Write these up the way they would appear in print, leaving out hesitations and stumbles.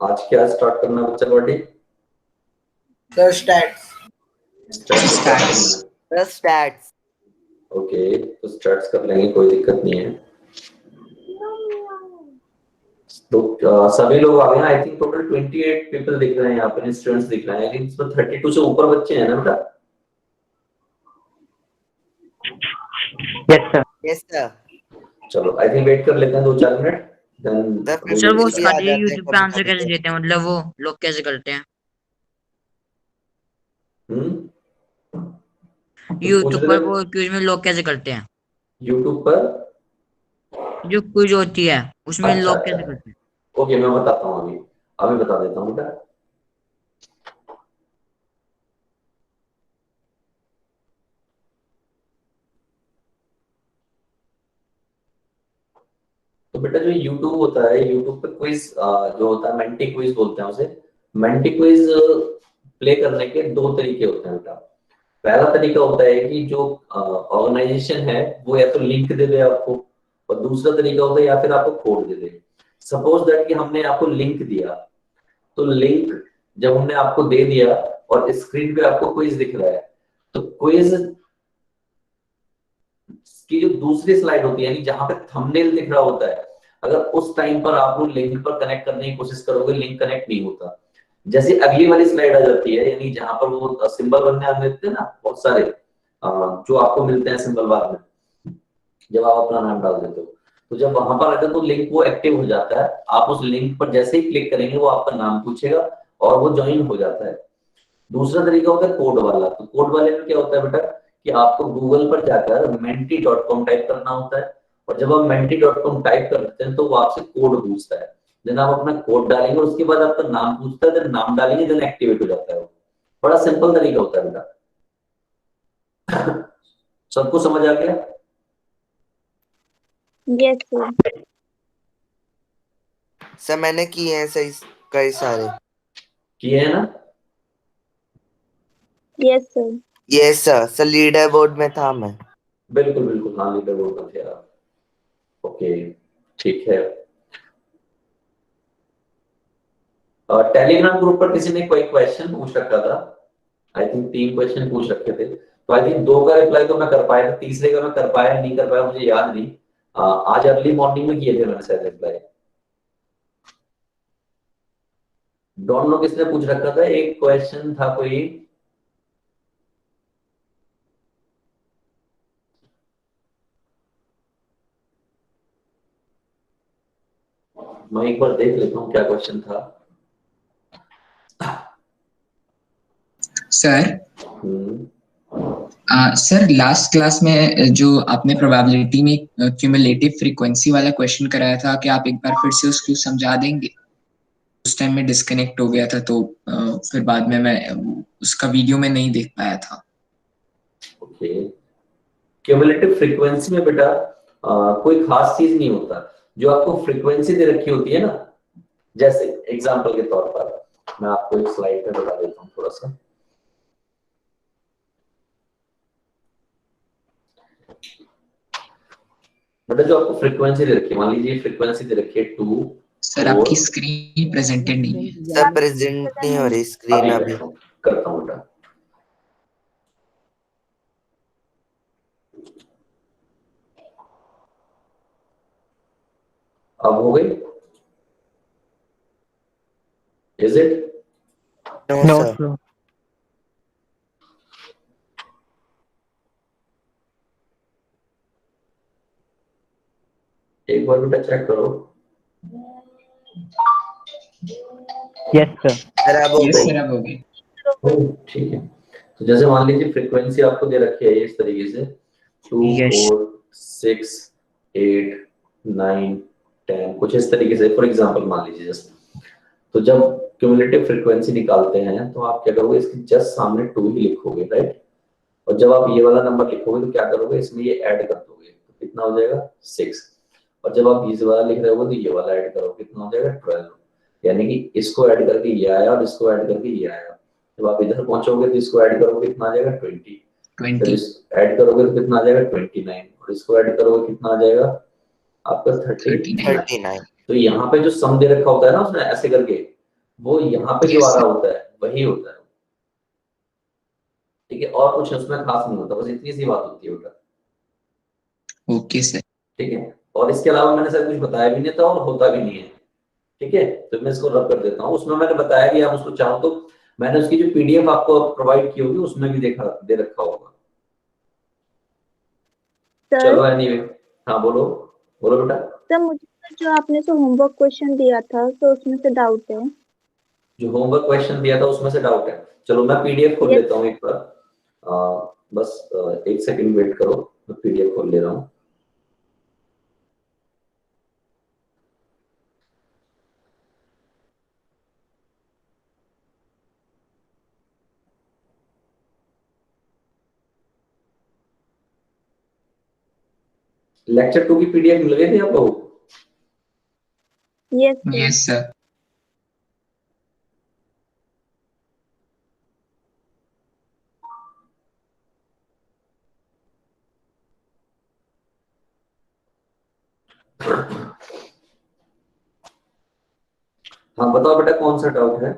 आज क्या स्टार्ट करना है बच्चा party? Sir stats. Stats okay, तो स्टार्ट्स कर लेंगे, कोई दिक्कत नहीं है। तो सभी लोग आ गए ना? आई थिंक टोटल 28 पीपल दिख रहे हैं यहाँ पर, स्टूडेंट्स दिख रहे हैं, लेकिन इसमें 32 से ऊपर बच्चे हैं ना बेटा? Yes sir. चलो आई थिंक वेट कर लेते हैं 2-4 मिनट, देन सर वो सारे यूट्यूब पे आंसर कैसे देते हैं, मतलब वो लोग कैसे करते हैं यूट्यूब पर, वो क्विज में लोग कैसे करते हैं? यूट्यूब पर जो क्विज होती है उसमें अच्छा, लोग कैसे करते हैं? ओके मैं बताता हूँ, अभी बता देता हूँ बेटा। तो बेटा जो YouTube होता है, YouTube पे क्विज जो होता है मेंटी क्विज बोलते हैं उसे। मेंटी क्विज प्ले करने के दो तरीके होते हैं बेटा। पहला तरीका होता है कि जो ऑर्गेनाइजेशन है वो या तो लिंक दे दे आपको, और दूसरा तरीका होता है या फिर आपको code they they. Suppose that कि हमने आपको लिंक दिया, तो लिंक जब हमने आपको दे दिया और स्क्रीन पे आपको क्विज दिख रहा है, तो क्विज की जो दूसरी स्लाइड होती है, यानी जहां पे थंबनेल दिख रहा होता है, अगर उस टाइम पर आप वो लिंक पर कनेक्ट करने की कोशिश करोगे, लिंक कनेक्ट नहीं होता। जैसे अगली वाली स्लाइड आ जाती है, यानी जहां पर वो सिंबल बनने आ जाते हैं ना बहुत सारे, जो आपको मिलते हैं सिंबल बाद में जब आप अपना नाम डाल देते हो, तो जब वहां पर आते तो लिंक वो एक्टिव हो जाता है। आप उस लिंक पर जैसे ही क्लिक करेंगे वो आपका नाम पूछेगा और वो ज्वाइन हो जाता है। दूसरा तरीका होता है कोड वाला। तो कोड वाले में क्या होता है बेटा कि आपको गूगल पर जाकर menti.com टाइप करना होता है, और जब आप menti.com टाइप कर देते हैं तो वो आपसे कोड पूछता है। देन आप अपना कोड डालेंगे, उसके बाद आपका नाम पूछता है, देन नाम डालेंगे, देन एक्टिवेट हो जाता है वो। बड़ा सिंपल तरीका होता है बेटा। सबको समझ आ गया? Yes sir. सर मैंने किए हैं सही कई सारे। किए हैं ना? Yes sir. Yes sir. Sir leader board में था मैं। बिल्कुल बिल्कुल, हाँ लीडर बोर्ड पर थे आप। ओके ठीक है। टेलीग्राम ग्रुप पर किसी ने कोई क्वेश्चन पूछ रखा था, आई थिंक 3 क्वेश्चन पूछ रखे थे, तो आई थिंक 2 का रिप्लाई तो मैं कर पाया था, तीसरे का मैं कर पाया नहीं कर पाया मुझे याद नहीं। आज अर्ली मॉर्निंग में किए थे मैंने शायद रिप्लाई। डोंट नो किसने पूछ रखा था, एक क्वेश्चन था कोई, मैं एक बार देख लेता हूँ क्या क्वेश्चन था। सर सर लास्ट क्लास में जो आपने प्रोबेबिलिटी में क्यूमुलेटिव फ्रीक्वेंसी वाला क्वेश्चन कराया था, क्या आप एक बार फिर से उसको समझा देंगे? उस टाइम में डिस्कनेक्ट हो गया था, तो फिर बाद में मैं उसका वीडियो में नहीं देख पाया था। ओके, क्यूमुलेटिव फ्रीक्वेंसी में बेटा कोई खास चीज नहीं होता। जो आपको फ्रीक्वेंसी दे रखी होती है ना, जैसे एग्जांपल के तौर पर मैं आपको एक स्लाइड पे बता देता हूँ थोड़ा सा। बेटा जो आपको फ्रीक्वेंसी दे रखी है, मान लीजिए फ्रीक्वेंसी दे रखी है 2। सर आपकी स्क्रीन प्रेजेंटेड नहीं है। सर प्रेजेंट नहीं हो रही स्क्रीन अभी। करता हूँ बेटा। अब हो गई? Is it? No sir. एक बार बेटा चेक करो। Yes sir. सर अब हो गई। ठीक है, तो जैसे मान लीजिए फ्रीक्वेंसी आपको दे रखी है इस तरीके से 2, 4, 6, 8, 9, 10, कुछ इस तरीके से फॉर एग्जांपल मान लीजिए जस्ट। तो जब क्यूमुलेटिव फ्रीक्वेंसी निकालते हैं तो आप क्या करोगे, इसके जस्ट सामने 2 ही लिखोगे, राइट? और जब आप ये वाला नंबर लिखोगे तो क्या करोगे, इसमें ये ऐड कर दोगे, तो कितना हो जाएगा 6। और जब आप ये वाला लिख रहे हो तो ये वाला ऐड करोगे, कितना हो जाएगा 12। यानी कि इसको ऐड करके ये आया और इसको ऐड करके ये आया। जब आप इधर पहुंचोगे तो इसको ऐड करोगे कितना आ जाएगा 20, फिर इस ऐड करोगे तो कितना आ जाएगा 29, और इसको ऐड करोगे कितना आ जाएगा आपका 39। तो यहाँ पे जो सम दे रखा होता है ना उसने ऐसे करके, वो यहाँ पे जो Yes, आ रहा sir. होता है वही होता है, ठीक है, और कुछ उसमें खास नहीं होता, बस इतनी सी बात होती है बेटा, Okay, sir. ठीक है। और इसके अलावा मैंने सर कुछ बताया भी नहीं था और होता भी नहीं है, ठीक है। तो मैं इसको रब कर देता हूँ, उसमें मैंने बताया भी, आप उसको चाहो तो मैंने उसकी जो पीडीएफ आपको प्रोवाइड की होगी उसमें भी दे रखा होगा। सर चलो एनीवे, हाँ बोलो, बोलो बेटा। सर मुझे जो आपने जो होमवर्क क्वेश्चन दिया था तो उसमें से डाउट है। जो होमवर्क क्वेश्चन दिया था उसमें से डाउट है, चलो मैं पीडीएफ खोल यस लेता हूँ एक बार, बस एक सेकंड वेट करो, मैं पीडीएफ खोल ले रहा हूँ। लेक्चर 2 की पीडीएफ मिल गई थी आप लोगों को? Yes sir. Yes, sir. हाँ बताओ बेटा, कौन सा डाउट है?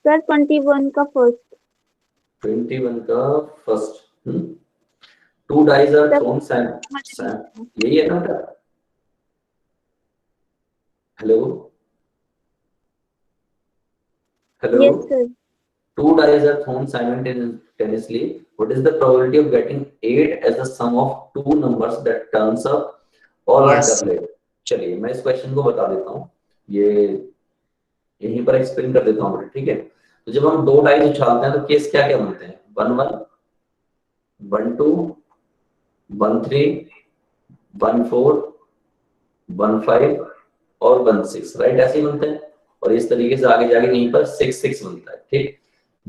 सर 21 का फर्स्ट। 21 का first. Two dice are sir thrown समझ नहीं सैम, आया। यही है ना बेटा? Hello hello. Yes sir. Two dice are thrown simultaneously. What is the probability of getting 8 as the sum of two numbers that turns up or are Yes. doublet? चलिए मैं इस क्वेश्चन को बता देता हूँ, ये यहीं पर एक्सप्लेन कर देता हूँ, ठीक है। तो जब हम दो डाइस उछालते हैं तो केस क्या क्या बनते हैं? 1 1, 1 2, 1 3, 1 4, 1 5 और 1 6, राइट? ऐसे ही बनते हैं। और इस तरीके से आगे जाके यहीं पर 6 6 बनता है, ठीक।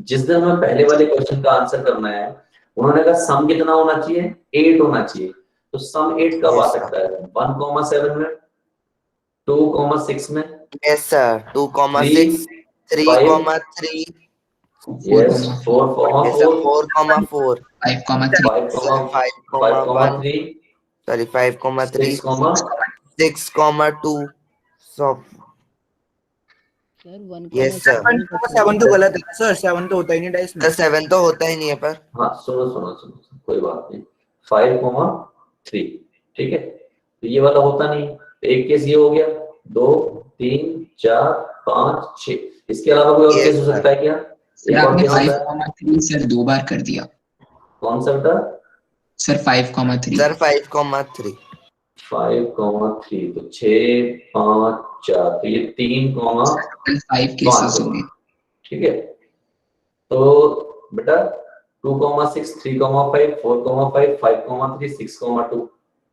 जिस दिन हमें पहले वाले क्वेश्चन का आंसर करना है, उन्होंने कहा सम कितना होना चाहिए? 8 होना चाहिए। तो सम 8 कब आ Yes, sir. सकता है? 1,7 में, 2,6 में, Yes, sir. 2,6, 3, 5, 3,3. Yes, 4,4, 4,4, Yes, sir. 4,4. 5,3, 5, Sir, 5,1. 5,3, Sorry, 5,3. 6, 6,2. So, sir 1 yes, sir. 7 तो गलत है सर, 7 तो होता ही नहीं डाइस में। सर 7 तो होता ही नहीं है पर। हाँ सुनो सुनो सुनो, कोई बात नहीं, 5,3, ठीक है। तो ये वाला होता नहीं, एक केस ये हो गया, 2 3 4 5 6। इसके अलावा कोई और Yes, केस हो sir. सकता है क्या? सर एक और आपने केस होता है, 5,3 सर 2 बार कर दिया। कौन सा बेटा? सर 5,3। सर 5,3. 5,3, तो 6 5 4, तो ये 3,5 कल 5 केसेस होंगे। होगा, ठीक है। तो बेटा 2,6, 3,5, 4,5, 5,3, 6,2,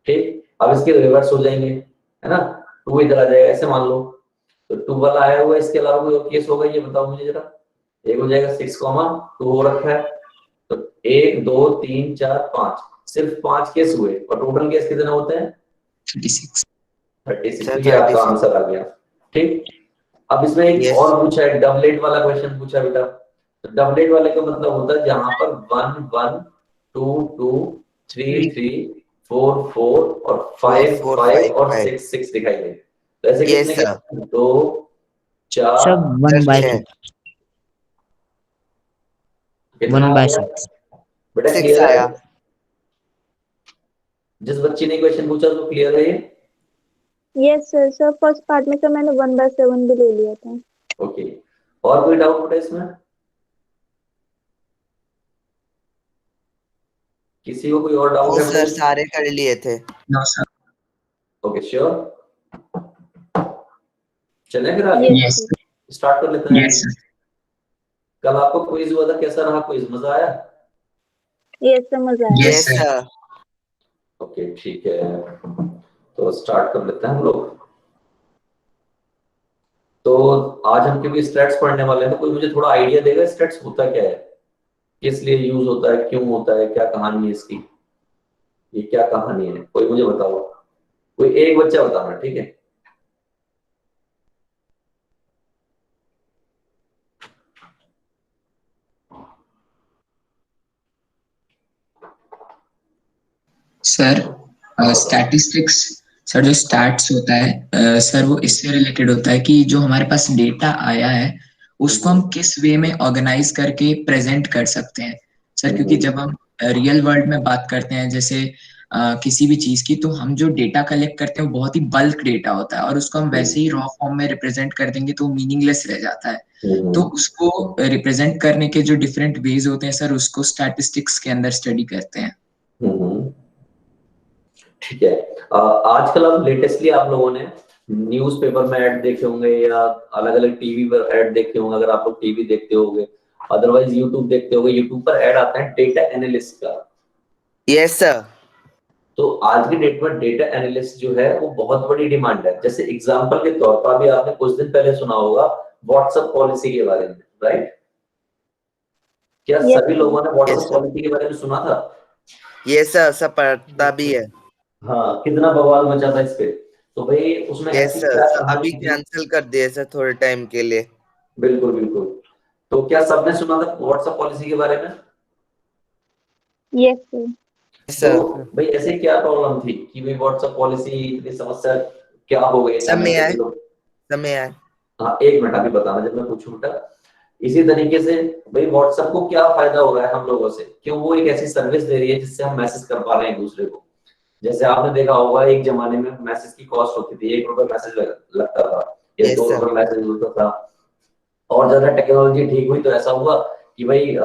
ठीक। अब इसके रिवर्स हो जाएंगे, है ना? 2 इधर आ जाएगा, ऐसे मान लो। तो 2 वाला आया हुआ है, इसके अलावा कोई और केस होगा? ये बताओ मुझे जरा। एक हो जाएगा 6,2 हो रखा है, तो 1 2 3 4 5, सिर्फ 5 केस हुए और टोटल केस कितने होते हैं? 36। 36। सर तो ये आपका 36. आंसर आ गया, ठीक। अब इसमें एक Yes. और पूछा है, डबलेट वाला क्वेश्चन पूछा बेटा। तो डबलेट वाले का मतलब होता है जहां पर 1 1 2 2 3 3 4 4 और 5 4, 5 5, और 5. 6 6 दिखाई दे। तो ऐसे Yes, कितने sir. के? 2 4, सब सर 1 by 6. 6, कितना 1 आ by गया 6। बेटा? 6 क्लियर है? आया. जिस बच्ची ने क्वेश्चन पूछा तो क्लियर है ये? Yes sir. Sir first part में तो मैंने 1/7 भी ले लिया था। ओके, और कोई डाउट बेटा इसमें? किसी को कोई और डाउट नहीं है बेटा सर, इसमें? सारे कर लिए थे. No sir. ओके श्योर, चलें फिर आगे, यस यस सर। स्टार्ट कर लेते हैं। Yes sir. कल आपको क्विज हुआ था, कैसा रहा क्विज? मजा आया? यस सर मजा आया। Yes Yes, sir. sir. Okay ठीक है, तो स्टार्ट कर लेते हैं हम लोग। तो आज हम क्योंकि स्टैट्स पढ़ने वाले हैं, तो कोई मुझे थोड़ा आइडिया देगा स्टैट्स होता क्या है, किस लिए यूज होता है, क्यों होता है, क्या कहानी है इसकी? ये क्या कहानी है, कोई मुझे बताओ। कोई एक बच्चा बताना, ठीक है। सर हाँ बताओ। स्टैटिस्टिक्स सर जो स्टैट्स होता है सर वो इससे रिलेटेड होता है कि जो हमारे पास डेटा आया है उसको हम किस वे में ऑर्गेनाइज करके प्रेजेंट कर सकते हैं सर, क्योंकि जब हम रियल वर्ल्ड में बात करते हैं जैसे किसी भी चीज की, तो हम जो डेटा कलेक्ट करते हैं वो बहुत ही बल्क डेटा होता है और उसको हम वैसे ही रॉ फॉर्म में रिप्रेजेंट कर देंगे तो मीनिंगलेस रह जाता है। तो उसको रिप्रेजेंट करने के जो डिफरेंट वेज होते हैं सर, उसको स्टैटिस्टिक्स के अंदर स्टडी करते हैं। ठीक है। आजकल अब लेटेस्टली आप लोगों ने न्यूज़पेपर में ऐड देखे होंगे या अलग अलग टीवी पर ऐड देखे होंगे, अगर आप लोग टीवी देखते होंगे, अदरवाइज यूट्यूब देखते होंगे, यूट्यूब पर ऐड आता है डेटा एनालिस्ट का। Yes sir. तो आज की डेट में डेटा एनालिस्ट जो है वो बहुत बड़ी डिमांड है। जैसे एग्जांपल के तौर पर अभी आपने कुछ दिन पहले सुना होगा व्हाट्सएप पॉलिसी के बारे में, राइट? क्या सभी लोगों ने व्हाट्सएप पॉलिसी के बारे में सुना था? यस सर, सब पढ़ता भी है। हाँ, कितना बवाल मचा था इस पे। तो भाई उसमें यस सर, अभी कैंसिल कर दिए सर थोड़े टाइम के लिए। बिल्कुल बिल्कुल। तो क्या सबने सुना था व्हाट्सएप पॉलिसी के बारे में? Yes sir. तो भाई ऐसे क्या प्रॉब्लम थी कि भाई व्हाट्सएप पॉलिसी इतनी समस्या क्या हो गई? समय आए। हाँ, एक मिनट अभी बताना जब मैं पूछूंगा। इसी तरीके से भाई व्हाट्सएप को क्या फायदा हो रहा है हम लोगों से, क्यों वो एक ऐसी सर्विस दे रही है जिससे हम मैसेज कर पा रहे हैं एक दूसरे को। जैसे आपने देखा होगा एक जमाने में मैसेज की कॉस्ट होती थी, 1 रुपए मैसेज लगता था या 2 रुपए मैसेज होता था। और ज्यादा टेक्नोलॉजी ठीक हुई तो ऐसा हुआ कि भाई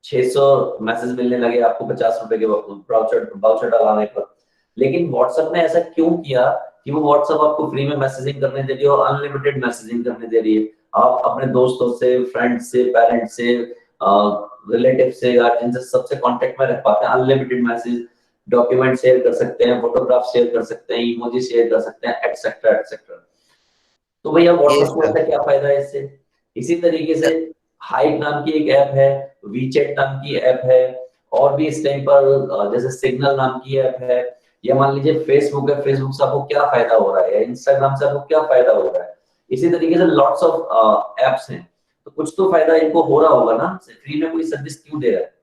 600 मैसेज मिलने लगे आपको 50 रुपए के वाउचर डलाने पर। लेकिन व्हाट्सएप ने ऐसा क्यों किया कि वो व्हाट्सएप आपको फ्री में मैसेजिंग करने दे रही है और अनलिमिटेड मैसेजिंग करने दे रही है। आप अपने दोस्तों से, फ्रेंड्स से, पेरेंट्स से, रिलेटिव से, गार्जियन से, सबसे कांटेक्ट में रह पाते हैं। अनलिमिटेड मैसेज, डॉक्यूमेंट शेयर कर सकते हैं, फोटोग्राफ शेयर कर सकते हैं, इमोजी शेयर कर सकते हैं, एटसेट्रा एटसेट्रा। तो भैया व्हाट्सएप को ऐसा क्या फायदा है इससे? इसी तरीके से हाइप नाम की एक ऐप है, वीचैट नाम की ऐप है, और भी इस टाइम पर जैसे सिग्नल नाम की ऐप है, या मान लीजिए फेसबुक है। फेसबुक से आपको क्या फायदा हो रहा है, या इंस्टाग्राम से आपको क्या फायदा हो रहा है? इसी तरीके से लॉट्स ऑफ एप्स हैं, तो कुछ तो फायदा इनको हो रहा होगा ना। फ्री में कोई सर्विस क्यों दे रहा है,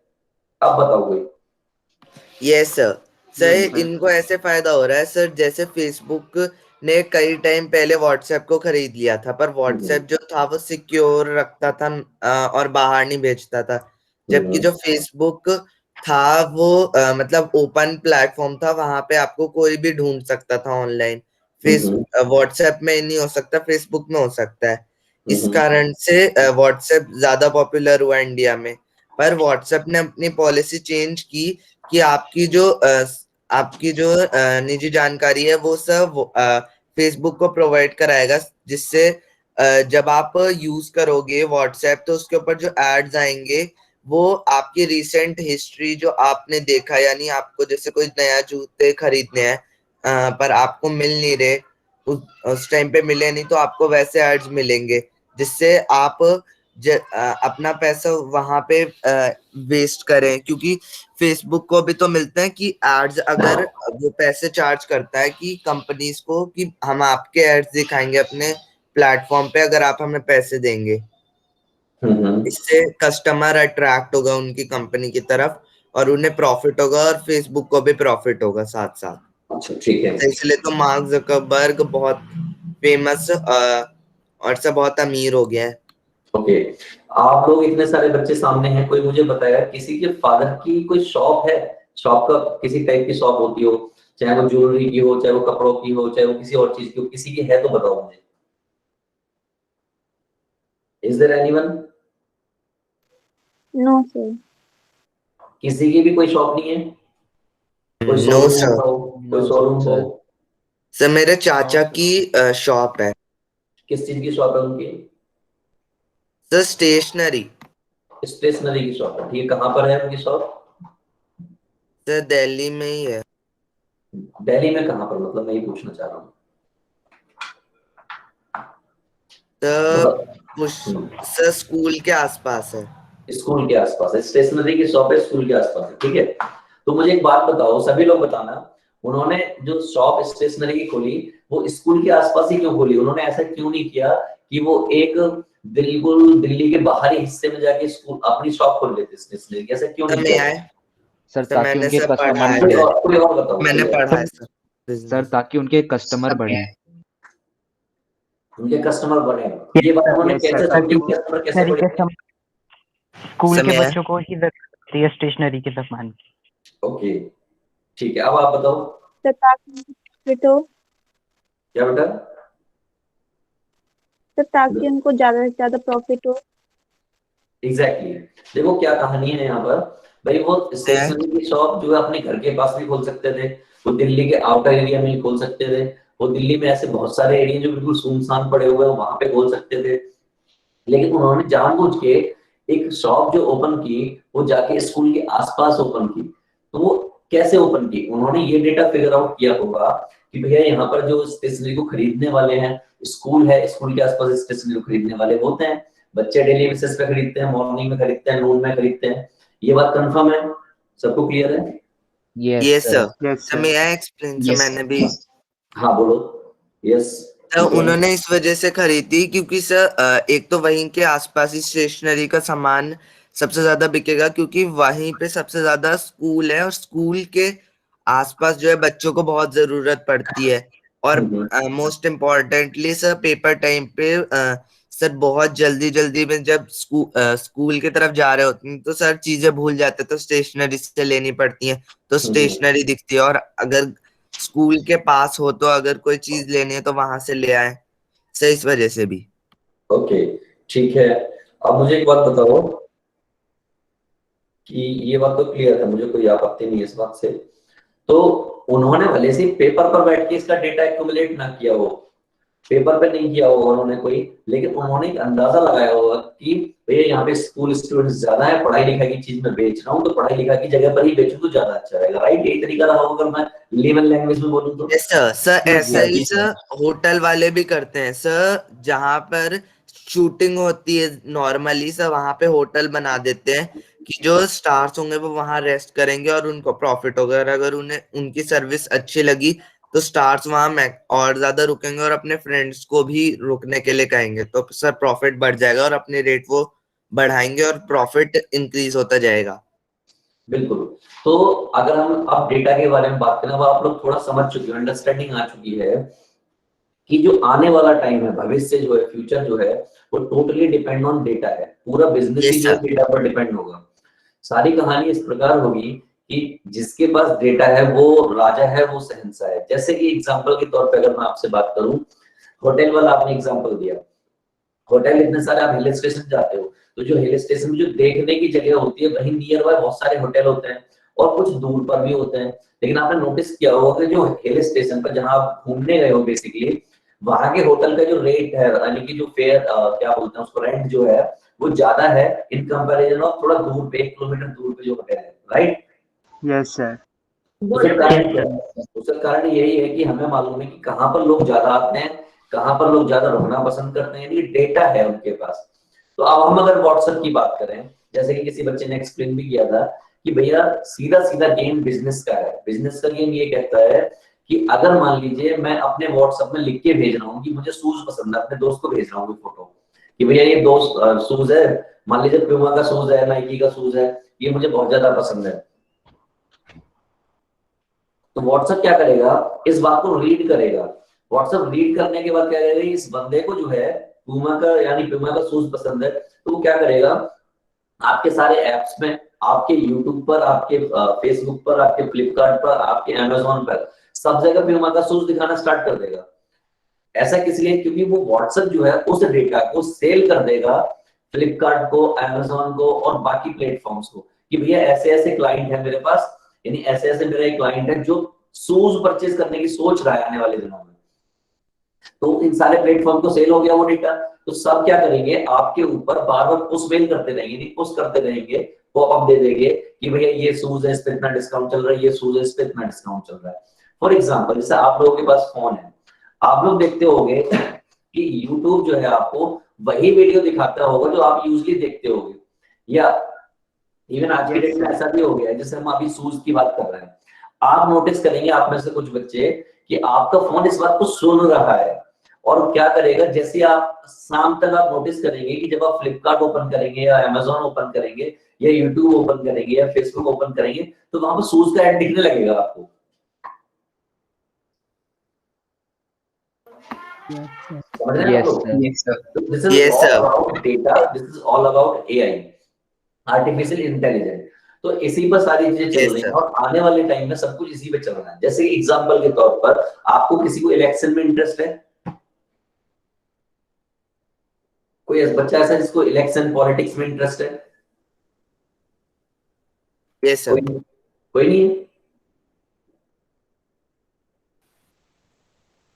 आप बताओ कोई। यस सर, इनको ऐसे फायदा हो रहा है सर, जैसे फेसबुक ने कई टाइम पहले व्हाट्सएप को खरीद लिया था, पर व्हाट्सएप जो था वो सिक्योर रखता था और बाहर नहीं भेजता था। जबकि जो फेसबुक था वो मतलब ओपन प्लेटफॉर्म था, वहां पे आपको कोई भी ढूंढ सकता था ऑनलाइन। व्हाट्सएप में नहीं हो सकता, फेसबुक में हो सकता है। इस कारण से व्हाट्सएप ज्यादा पॉपुलर हुआ इंडिया में। पर व्हाट्सएप ने अपनी पॉलिसी चेंज की कि आपकी जो निजी जानकारी है वो सब फेसबुक को प्रोवाइड कराएगा, जिससे जब आप यूज करोगे व्हाट्सएप तो उसके ऊपर जो एड्स आएंगे वो आपकी रिसेंट हिस्ट्री जो आपने देखा, यानी आपको जैसे कोई नया जूते खरीदने हैं पर आपको मिल नहीं रहे, उस टाइम पे मिले नहीं, तो आपको वैसे एड्स मिलेंगे, जिससे आप अपना पैसा वहां पे वेस्ट करें। क्योंकि फेसबुक को भी तो मिलते हैं कि एड्स, अगर वो पैसे चार्ज करता है कि कंपनीज को कि हम आपके एड्स दिखाएंगे अपने प्लेटफॉर्म पे अगर आप हमें पैसे देंगे। इससे कस्टमर अट्रैक्ट होगा उनकी कंपनी की तरफ और उन्हें प्रॉफिट होगा और फेसबुक को भी प्रॉफिट होगा साथ साथ। अच्छा, ठीक है। इसलिए तो मार्क जकरबर्ग बहुत फेमस और सब बहुत अमीर हो गया है। ओके, आप लोग इतने सारे बच्चे सामने हैं, कोई मुझे बताया किसी के फादर की कोई शॉप है? शॉप का किसी टाइप की शॉप होती हो, चाहे वो ज्वेलरी की हो, चाहे वो कपड़ों की हो, चाहे वो किसी और चीज की हो, किसी की है तो बताओ मुझे। Is there anyone? No sir. किसी की भी कोई शॉप नहीं है? कोई नो सर। कोई शोरूम हो? सर मेरे चाचा की शॉप है। किस चीज की शॉप है उनकी? सर स्टेशनरी की शॉप है, ठीक है। कहाँ पर है उनकी शॉप? सर दिल्ली में ही है। दिल्ली में कहाँ पर, मतलब मैं ये पूछना चाह रहा हूँ। सर स्कूल के आसपास है। स्कूल के आसपास है, स्टेशनरी की शॉप है, स्कूल के आसपास है, ठीक है। तो मुझे एक बात बताओ, सभी लोग बताना, उन्होंने जो शॉप स्टेशनरी की खोली वो स्कूल के आसपास ही क्यों खोली? उन्होंने ऐसा क्यों नहीं किया कि वो एक बिल्कुल दिल्ली के बाहरी हिस्से में जाके स्कूल अपनी शॉप खोल लेते स्टेशनरी की? ऐसा क्यों नहीं किया? सर मैंने उनके सर कस्टमर पढ़ा है। कोई और बताओ। मैंने पढ़ा है सर। सर ताकि उनके कस्टमर बढ़े। उनके कस्टमर बढ़े, ये बात उन्होंने yes, कैसे sir, समझी? कस्टमर कैसे स्टेशनरी बढ़े? के स्कूल के समय बच्चों को ही जरूरत होती है स्टेशनरी के सामान। ओके ठीक है, अब आप बताओ सर ताकि प्रॉफिट हो। क्या बेटा? सर ताकि उनको ज्यादा से ज्यादा प्रॉफिट हो। एग्जैक्टली देखो क्या कहानी है यहाँ पर भाई, वो स्टेशनरी की शॉप जो है अपने घर के पास भी खोल सकते थे, वो दिल्ली के आउटर एरिया में भी खोल सकते थे, वो दिल्ली में ऐसे बहुत सारे एरिया जो बिल्कुल सुनसान पड़े हुए हैं वहां पे खोल सकते थे, लेकिन उन्होंने जानबूझ के एक शॉप जो ओपन की वो जाके स्कूल के आसपास ओपन की। तो वो कैसे ओपन की? उन्होंने ये डेटा फिगर आउट किया होगा कि भैया यहाँ पर जो स्टेशनरी को खरीदने वाले हैं, स्कूल है, स्कूल के आसपास स्टेशनरी को खरीदने वाले होते हैं, बच्चे डेली बेसिस पे खरीदते हैं, मॉर्निंग में खरीदते हैं, नून में खरीदते हैं। ये बात कंफर्म है? सबको क्लियर है? Yes sir. यस मैं एक्सप्लेन से Yes, मैंने भी हाँ बोलो। यस उन्होंने इस वजह से खरीदी क्योंकि सर एक तो वहीं के आसपास ही स्टेशनरी का सामान सबसे ज्यादा बिकेगा, क्योंकि वहीं पे सबसे ज्यादा स्कूल है और स्कूल के आसपास जो है बच्चों को बहुत जरूरत पड़ती है। और most importantly sir paper time पे सर बहुत जल्दी जल्दी में जब स्कूल की तरफ जा रहे होते हैं तो सर चीजें भूल जाते हैं, तो स्टेशनरी से लेनी पड़ती है, तो स्टेशनरी दिखती है। और अगर स्कूल के पास हो तो अगर कोई चीज लेनी है तो वहां से ले आए, सर इस वजह से भी। ओके ठीक है। अब मुझे एक बात बताओ कि ये बात तो क्लियर है, मुझे कोई आपत्ति नहीं है इस बात से। तो उन्होंने भले से पेपर पर बैठ के इसका डेटा एक्यूमुलेट ना किया हो, पेपर पे नहीं किया होगा उन्होंने कोई, लेकिन उन्होंने एक अंदाजा लगाया होगा कि भैया यहाँ पे स्कूल स्टूडेंट्स ज्यादा है, पढ़ाई लिखाई की चीज में बेच रहा हूँ, तो पढ़ाई लिखाई की जगह पर ही बेचूं तो ज्यादा अच्छा रहेगा। राइट? यही तरीका रहा होगा अगर मैं लेमन लैंग्वेज में बोलूँ तो। Yes sir. सर ऐसा ही yes, सर होटल वाले भी करते हैं सर, जहाँ पर शूटिंग होती है नॉर्मली सर वहां पे होटल बना देते हैं कि जो स्टार्स होंगे वो वहां रेस्ट करेंगे और उनको प्रॉफिट होगा। और अगर उन्हें उनकी सर्विस अच्छी लगी तो स्टार्स वहां और ज्यादा रुकेंगे और अपने फ्रेंड्स को भी रुकने के लिए कहेंगे, तो सर प्रॉफिट बढ़ जाएगा और अपने रेट वो बढ़ाएंगे और प्रॉफिट इंक्रीज होता जाएगा। बिल्कुल। तो अगर हम अब डेटा के बारे में बात करें, अब आप लोग थोड़ा समझ चुके हो, अंडरस्टैंडिंग आ चुकी है कि जो आने वाला टाइम है, भविष्य जो है, फ्यूचर जो है, वो टोटली डिपेंड ऑन डेटा है। पूरा बिजनेस ही जो है डेटा पर डिपेंड होगा। सारी कहानी इस प्रकार होगी कि जिसके पास डेटा है वो राजा है, वो शहंशाह है। जैसे कि एग्जांपल के तौर पे अगर मैं आपसे बात करूं, होटल वाला आपने एग्जांपल दिया, होटल इतने सारे, आप हिल स्टेशन जाते हो तो जो हिल स्टेशन में जो देखने की जगह होती है वहीं नियर बाय बहुत सारे होटल होते हैं और कुछ दूर पर भी होते हैं। लेकिन आपने नोटिस किया होगा कि जो हिल स्टेशन पर जहां आप घूमने गए हो बेसिकली, वहां के होटल का जो रेट है, यानी कि जो फेयर क्या बोलते हैं उसको, रेंट जो है वो ज्यादा है इन कंपैरिजन ऑफ थोड़ा दूर पे, 1 किलोमीटर दूर पे जो होटल है। राइट? Yes sir. उसका कारण यही है कि हमें मालूम है कि कहाँ पर लोग ज्यादा आते हैं, कहाँ पर लोग ज्यादा रुकना पसंद करते हैं, ये डेटा है उनके पास। तो अब हम अगर व्हाट्सएप की बात करें, जैसे कि किसी बच्चे ने एक्सप्लेन भी किया था कि भैया सीधा सीधा गेम बिजनेस का है। बिजनेस का गेम ये कहता है कि अगर मान लीजिए मैं अपने व्हाट्सएप में लिख के भेज रहा हूँ कि मुझे शूज पसंद है, अपने दोस्त को भेज रहा हूँ फोटो कि भैया ये दोस्त शूज है, मान लीजिए प्यूमा का शूज है, नाइकी का शूज है, ये मुझे बहुत ज्यादा पसंद है। तो व्हाट्सएप क्या करेगा, इस बात को रीड करेगा। व्हाट्सएप रीड करने के बाद क्या करेगा, इस बंदे को जो है प्यूमा का, यानी प्यूमा का शूज पसंद है, तो वो क्या करेगा, आपके सारे एप्स में, आपके यूट्यूब पर, आपके फेसबुक पर, आपके फ्लिपकार्ट पर, आपके अमेजोन पर, सब जगह प्यूमा का शूज दिखाना स्टार्ट कर देगा। ऐसा किस लिए? क्योंकि वो व्हाट्सएप जो है उस डेटा को सेल कर देगा फ्लिपकार्ट को, अमेजोन को और बाकी प्लेटफॉर्म्स को कि भैया ऐसे ऐसे क्लाइंट है मेरे पास, यानी ऐसे ऐसे मेरा एक क्लाइंट है जो शूज परचेज करने की सोच रहा है आने वाले दिनों में। तो इन सारे प्लेटफॉर्म को सेल हो गया वो डेटा, तो सब क्या करेंगे, आपके ऊपर बार बार पुश मेल करते रहेंगे, पुश करते रहेंगे, पॉपअप दे देंगे कि भैया ये शूज है, इस पे इतना डिस्काउंट चल रहा है, ये शूज है, इस पे इतना डिस्काउंट चल रहा है। फॉर एग्जाम्पल, जैसे आप लोगों के पास फोन है, आप लोग देखते होंगे कि यूट्यूब जो है आपको वही वीडियो दिखाता होगा जो आप यूजली देखते होंगे, या इवन आज के डेट में ऐसा भी हो गया है, जैसे हम अभी शूज की बात कर रहे हैं, आप नोटिस करेंगे आप में से कुछ बच्चे कि आपका फोन इस बात को सुन रहा है और क्या करेगा, जैसे आप शाम तक आप नोटिस करेंगे कि जब आप फ्लिपकार्ट ओपन करेंगे या अमेजोन ओपन करेंगे या यूट्यूब ओपन करेंगे या फेसबुक ओपन करेंगे तो वहां पर शूज का ऐड दिखने लगेगा आपको। समझ रहे हैं आप Yes, लोग? sir. Yes, sir. This is Yes, all sir. about data. This is all about AI, artificial intelligence. तो इसी पर सारी चीजें चल Yes, रही हैं sir. और आने वाले टाइम में सब कुछ इसी पे चल रहा है। जैसे एग्जांपल के तौर पर आपको किसी को इलेक्शन में इंटरेस्ट है? कोई बच्चा ऐसा जिसको इलेक्शन पॉलिटिक्स में इंटरेस्ट है? Yes, sir. कोई नहीं है?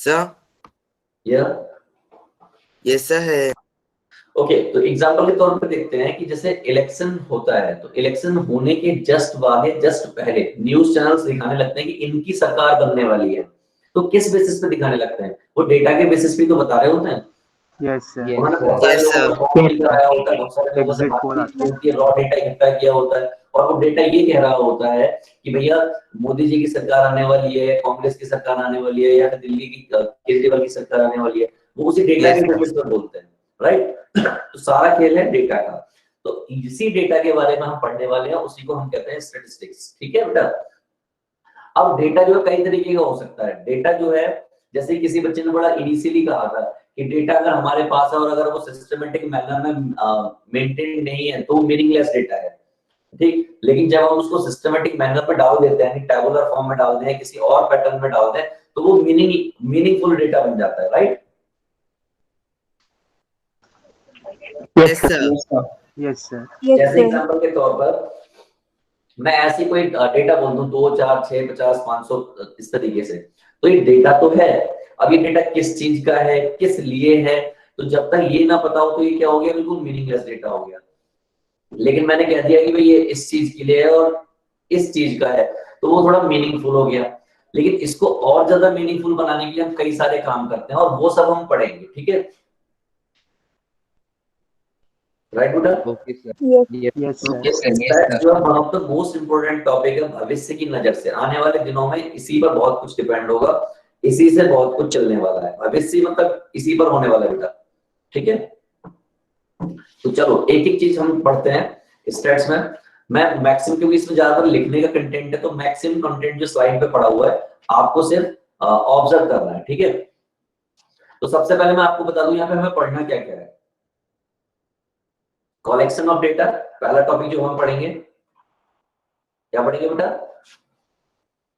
Sir? या Yes, sir है। ओके, तो एग्जांपल के तौर पर देखते हैं कि जैसे इलेक्शन होता है तो इलेक्शन होने के जस्ट बाद या जस्ट पहले न्यूज चैनल्स दिखाने लगते हैं कि इनकी सरकार बनने वाली है। तो किस बेसिस पे दिखाने लगते हैं? वो डेटा के बेसिस पे तो बता रहे होते हैं। Yes, sir. Yes, उन्होंने sir. बहुत सारे Yes, लोगों sir. को फॉर्म फिल कराया होता है, बहुत सारे लोगों से Exit poll बातचीत होती है, रॉ डेटा इकट्ठा किया होता है और वो डेटा ये कह रहा होता है कि भैया मोदी जी की सरकार आने वाली है, कांग्रेस की सरकार आने वाली है या फिर दिल्ली की केजरीवाल की सरकार आने वाली है। वो उसी डेटा Yes, के बेसिस पर बोलते हैं, राइट? तो सारा खेल है डेटा का। तो इसी डेटा के बारे में हम पढ़ने वाले हैं, उसी को हम कहते हैं स्टैटिस्टिक्स। ठीक है बेटा? अब डेटा जो है कई तरीके का हो सकता है। डेटा जो है जैसे किसी बच्चे ने बड़ा इनिशियली कहा था कि डेटा अगर हमारे पास है और अगर वो सिस्टमेटिक मैनर में मेंटेन नहीं है तो मीनिंगलेस डेटा है, ठीक? लेकिन जब हम उसको सिस्टमेटिक मैनर में डाल देते हैं, टैबुलर फॉर्म में डाल दें, किसी और पैटर्न में डाल दें, तो वो मीनिंगफुल डेटा बन जाता है, right? Yes, sir. Yes, sir. Yes, sir. Yes, जैसे sir. एग्जांपल के तौर पर मैं ऐसी कोई डेटा बोल दूं 2, 4, 6, 50, 500 इस तरीके से, तो ये डेटा तो है। अब ये डेटा किस चीज का है, किस लिए है, तो जब तक ये ना पता हो तो ये क्या हो गया, बिल्कुल मीनिंगलेस डेटा हो गया। लेकिन मैंने कह दिया कि भाई ये इस चीज के लिए है और इस चीज का है, तो वो थोड़ा मीनिंगफुल हो गया। लेकिन इसको और ज्यादा मीनिंगफुल बनाने के लिए हम कई सारे काम करते हैं और वो सब हम पढ़ेंगे, ठीक है? राइट बेटा? Okay, sir. Yes. Yes, Yes, sir. Yes, sir. Yes, That's sir. जो one of the most important topic है भविष्य की नजर से। आने वाले दिनों में इसी पर बहुत कुछ डिपेंड होगा, इसी से बहुत कुछ चलने वाला है। भविष्य मतलब इसी पर होने वाला है बेटा, ठीक है? तो चलो एक एक चीज हम पढ़ते हैं स्टेट्स में। मैं मैक्सिमम, क्योंकि इसमें ज्यादातर लिखने का कंटेंट है, तो मैक्सिमम कंटेंट जो स्लाइड पे पड़ा हुआ है आपको सिर्फ ऑब्जर्व करना है, ठीक है? तो सबसे पहले मैं आपको बता दूं यहाँ पे हमें पढ़ना क्या क्या है। कलेक्शन ऑफ डेटा पहला टॉपिक जो हम पढ़ेंगे, क्या पढ़ेंगे बेटा?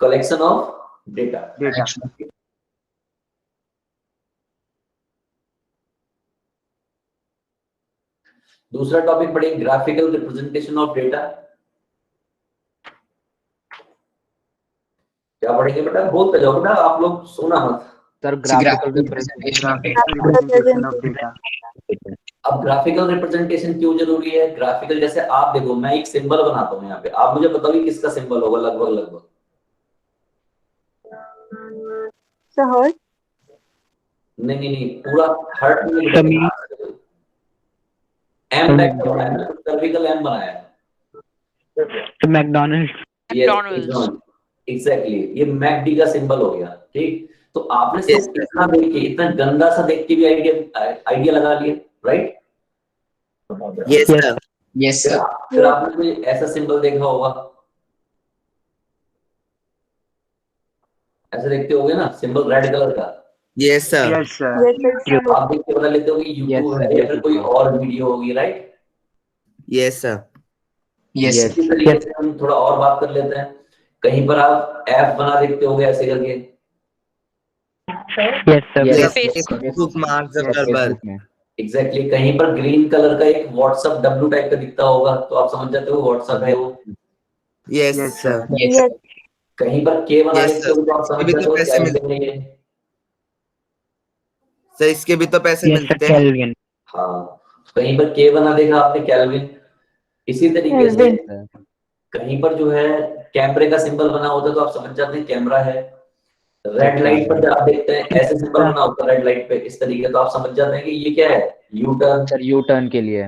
Collection of data. Data. दूसरा टॉपिक पढ़ेंगे ग्राफिकल रिप्रेजेंटेशन ऑफ डेटा। क्या पढ़ेंगे बेटा? बोलते जाओ बेटा, आप लोग सुना मत। sir. It's a Graphical graphical representation. representation of data. Representation of data. अब ग्राफिकल रिप्रेजेंटेशन क्यों जरूरी है? ग्राफिकल जैसे आप देखो, मैं एक सिंबल बनाता हूँ यहाँ पे, आप मुझे बताओ कि किसका सिंबल होगा लगभग लगभग? Sahar. नहीं, पूरा हर्ट में लिखेंगे। एम बनाया, सर्विकल एम बनाया है। तो मैकडॉनल्ड्स। एग्जैक्टली, ये मैकडी का सिंबल हो गया, ठीक? तो आपने सिर्फ इतना देख के, इतना गंदा सा देख के भी आइडिया लगा लिया, right? Yes, sir. Yes, sir. फिर आपने कोई ऐसा सिंबल देखा होगा, ऐसे देखते होगे ना, सिंबल रेड कलर का। Yes, sir. Yes, sir. Yes, sir. आप देख के बता लेते हो कि Yes, YouTube sir. है या फिर कोई और वीडियो होगी, right? Yes, sir. Yes, Yes. इसी तरीके से हम थोड़ा और बात कर लेते हैं। कहीं पर आप ऐप बना देखते होगे ऐसे करके। Yes, sir. Yes, Yes. Facebook Mark Zuckerberg. Facebook में. एग्जैक्टली, कहीं पर ग्रीन कलर का एक व्हाट्सएप W टाइप का दिखता होगा, तो आप समझ जाते हो व्हाट्सएप है वो। Yes, Yes, sir. yes. Yes. कहीं पर के बना Yes, देखते हो तो आप समझ इसके भी जाते तो हो पैसे क्या है। सर इसके भी तो पैसे Yes, sir. मिलते हैं। Kelvin. हाँ, कहीं पर के बना देखा आपने, कैल्विन। इसी तरीके से Kelvin. कहीं पर जो है कैमरे का सिंबल बना होता है तो आप समझ जाते हैं कैमरा है। रेड लाइट पर जब आप देखते हैं ऐसे सिंबल बना होता है रेड लाइट पे इस तरीके, तो आप समझ जाते हैं कि ये क्या है, यू टर्न। Sir, U-turn के लिए.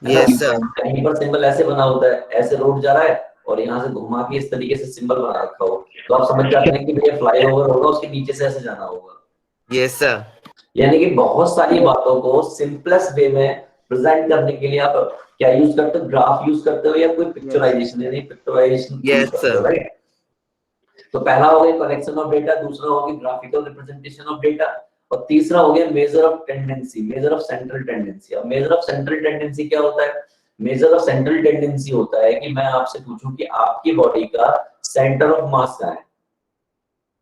Yes, sir. कहीं पर सिंबल ऐसे बना होता है, ऐसे रोड जा रहा है और यहाँ से घुमा के इस तरीके से सिंबल बना रखा हो, तो आप समझ जाते हैं कि भैया फ्लाईओवर होगा, उसके नीचे से ऐसे जाना होगा। Yes, sir. यानी कि बहुत सारी बातों को सिंपलेस्ट वे में प्रेजेंट करने के लिए आप क्या यूज करते हो? ग्राफ यूज करते हो या कोई पिक्चराइजेशन, यानी पिक्चराइजेशन Yes, sir. राइट? तो पहला हो गया कलेक्शन ऑफ डेटा, दूसरा हो गया ग्राफिकल रिप्रेजेंटेशन ऑफ डेटा, और तीसरा हो गया measure of tendency, measure of central tendency. अब मेजर ऑफ सेंट्रल टेंडेंसी क्या होता है? मेजर ऑफ सेंट्रल टेंडेंसी होता है कि मैं आपसे पूछूं कि आपकी बॉडी का सेंटर ऑफ मास कहाँ है।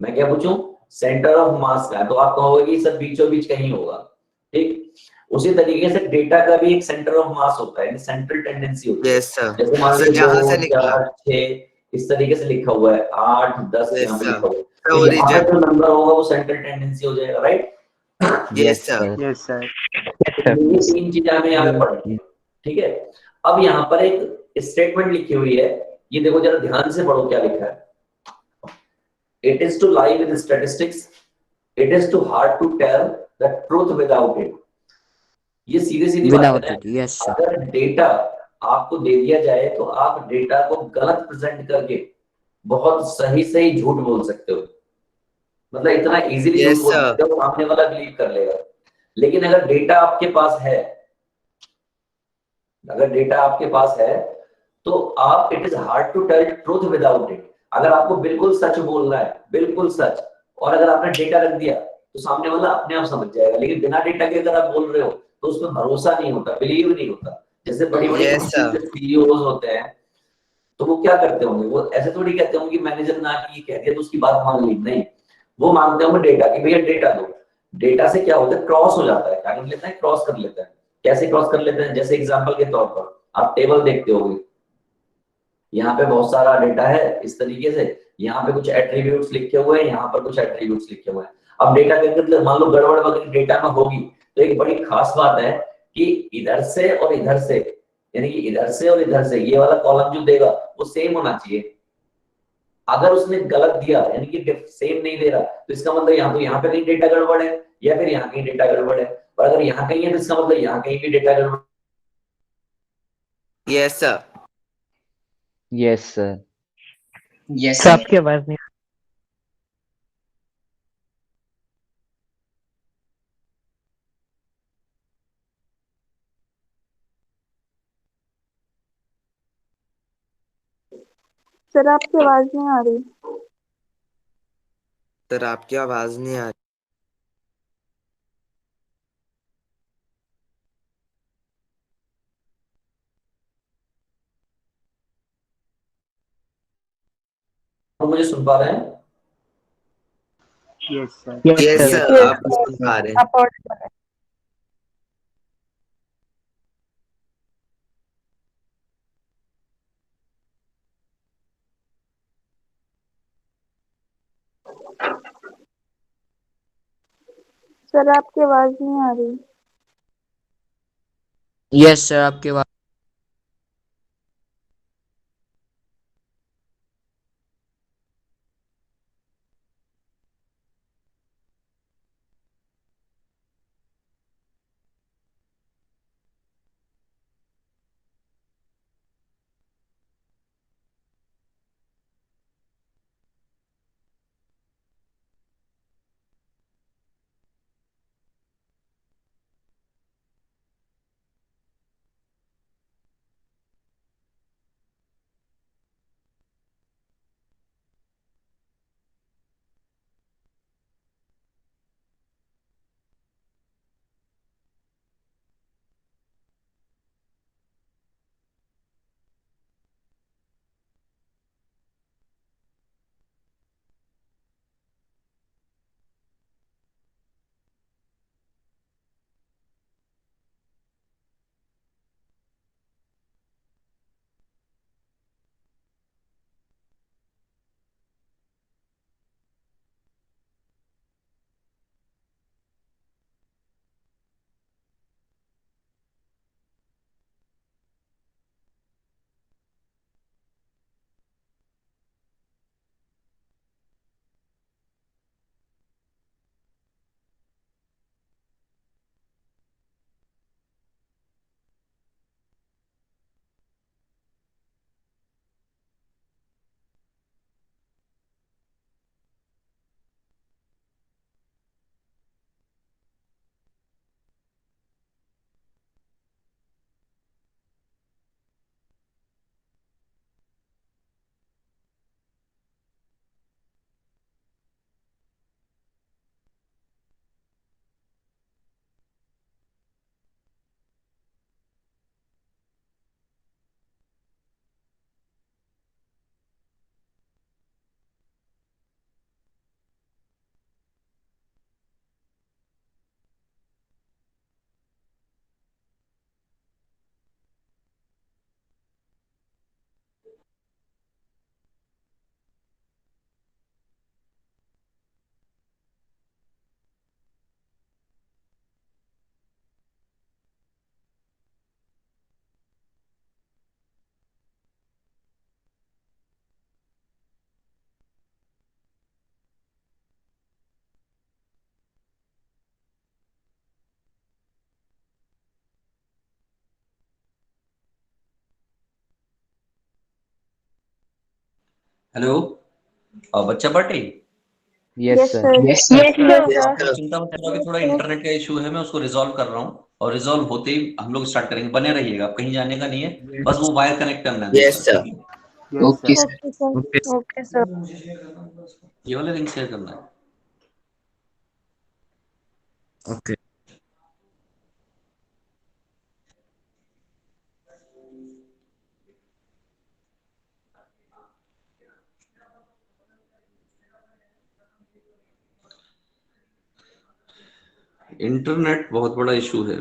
मैं क्या पूछूं? सेंटर ऑफ मास कहाँ है, तो आप कहोगे कि सर बीचों बीच कहीं होगा, ठीक। उसी तरीके से डेटा का भी एक सेंटर ऑफ मास होता है, सेंट्रल टेंडेंसी होती है। Yes sir. जैसे मान सर लीजिए जहाँ 2 से निकला। 4 6 इस तरीके से लिखा हुआ है, 8 10 यस यहाँ पे सर। लिखा हुआ है, सर तो यहाँ पे ओरिजिन। जो नंबर होगा वो सेंट्रल टेंडेंसी हो जाएगा, right. Yes sir. Yes, sir. ये 3 चीजें हमें यहाँ पे पढ़नी है, ठीक है। अब यहाँ पर एक स्टेटमेंट लिखी हुई है, ये देखो जरा ध्यान से पढ़ो क्या लिखा है। It is to lie with statistics. It is too hard to tell the truth without it. ये सीधी सीधी बात विदाउट है। It, yes sir. अगर डेटा आपको दे दिया जाए तो आप डेटा को गलत प्रेजेंट करके बहुत सही सही झूठ बोल सकते हो, मतलब इतना इजीली झूठ यस बोल सर। सकते हो, सामने वाला बिलीव कर लेगा। लेकिन अगर डेटा आपके पास है, अगर डेटा आपके पास है तो आप, it is hard to tell truth without it. अगर आपको बिल्कुल सच बोलना है, बिल्कुल सच, और अगर आपने डेटा रख दिया तो सामने वाला अपने आप समझ जाएगा। लेकिन बिना डेटा के अगर आप बोल रहे हो तो उसमें भरोसा नहीं होता, बिलीव नहीं होता। जैसे बड़ी बड़ी यस कंपनी सर। के सीईओज होते हैं, तो वो क्या करते होंगे? वो ऐसे थोड़ी कहते होंगे कि मैनेजर ना ये कह दिया तो उसकी बात मान ली, नहीं। वो मांगते होंगे डेटा कि भैया डेटा दो। डेटा से क्या होता है? क्रॉस हो जाता है। क्या कर लेते हैं? क्रॉस कर लेते हैं। कैसे क्रॉस कर लेते हैं? जैसे एग्जांपल के तौर पर आप टेबल देखते होंगे, यहाँ पे बहुत सारा डेटा है इस तरीके से, यहाँ पे कुछ एट्रीब्यूट्स लिखे हुए हैं, यहाँ पर कुछ एट्रीब्यूट्स लिखे हुए हैं। अब डेटा के अंदर मान लो गड़बड़ वगैरह डेटा में होगी, तो एक बड़ी खास बात है कि इधर से और इधर से, यानी कि इधर से और इधर से ये वाला कॉलम जो देगा वो सेम होना चाहिए। अगर उसने गलत दिया, यानी कि सेम नहीं दे रहा, तो इसका मतलब यहाँ तो यहाँ पे कहीं डेटा गड़बड़ है, या फिर यहाँ कहीं डेटा गड़बड़ है। और अगर यहाँ कहीं है तो इसका मतलब यहाँ कहीं भी डेटा गड़बड़। Yes sir. Yes sir. Yes sir sir. आपकी आवाज नहीं सर आपकी आवाज नहीं आ रही। सर आपकी आवाज नहीं आ रही। तो मुझे सुन पा रहे हैं? Yes, sir. Yes Yes, sir. sir. आप सुन पा रहे हैं। आप audible है। सर आपकी आवाज नहीं आ रही। यस सर, आपके बात। हेलो बच्चा party, Yes, Yes, sir. sir. Yes, sir. Yes, Yes, sir. sir. चिंता मत करो कि थोड़ा इंटरनेट का इशू है, मैं उसको रिजॉल्व कर रहा हूँ और रिजॉल्व होते ही हम लोग स्टार्ट करेंगे। बने रहिएगा, आप कहीं जाने का नहीं है, बस वो वायर कनेक्ट करना है Yes, दूसरा, sir. ठीक है? Yes, Okay, sir. sir. Okay, sir. Okay, sir. ये वाला लिंक शेयर करना है। Okay. इंटरनेट बहुत बड़ा इशू है।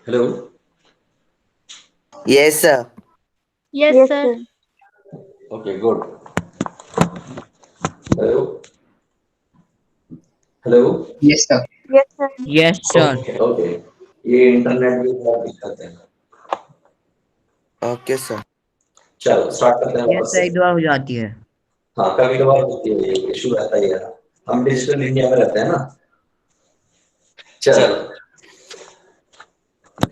Hello, Yes, sir. Yes, sir. Okay good. Hello hello, Yes, sir. Yes, sir. Yes sir. Okay okay, ये इंटरनेट में बहुत दिक्कत है। Okay, sir. चलो स्टार्ट करते हैं यस वापस सर, से। एक बार हो जाती है। हाँ, कभी कभार होती है, ये इशू रहता ही है, हम डिजिटल इंडिया में रहते हैं ना। चलो,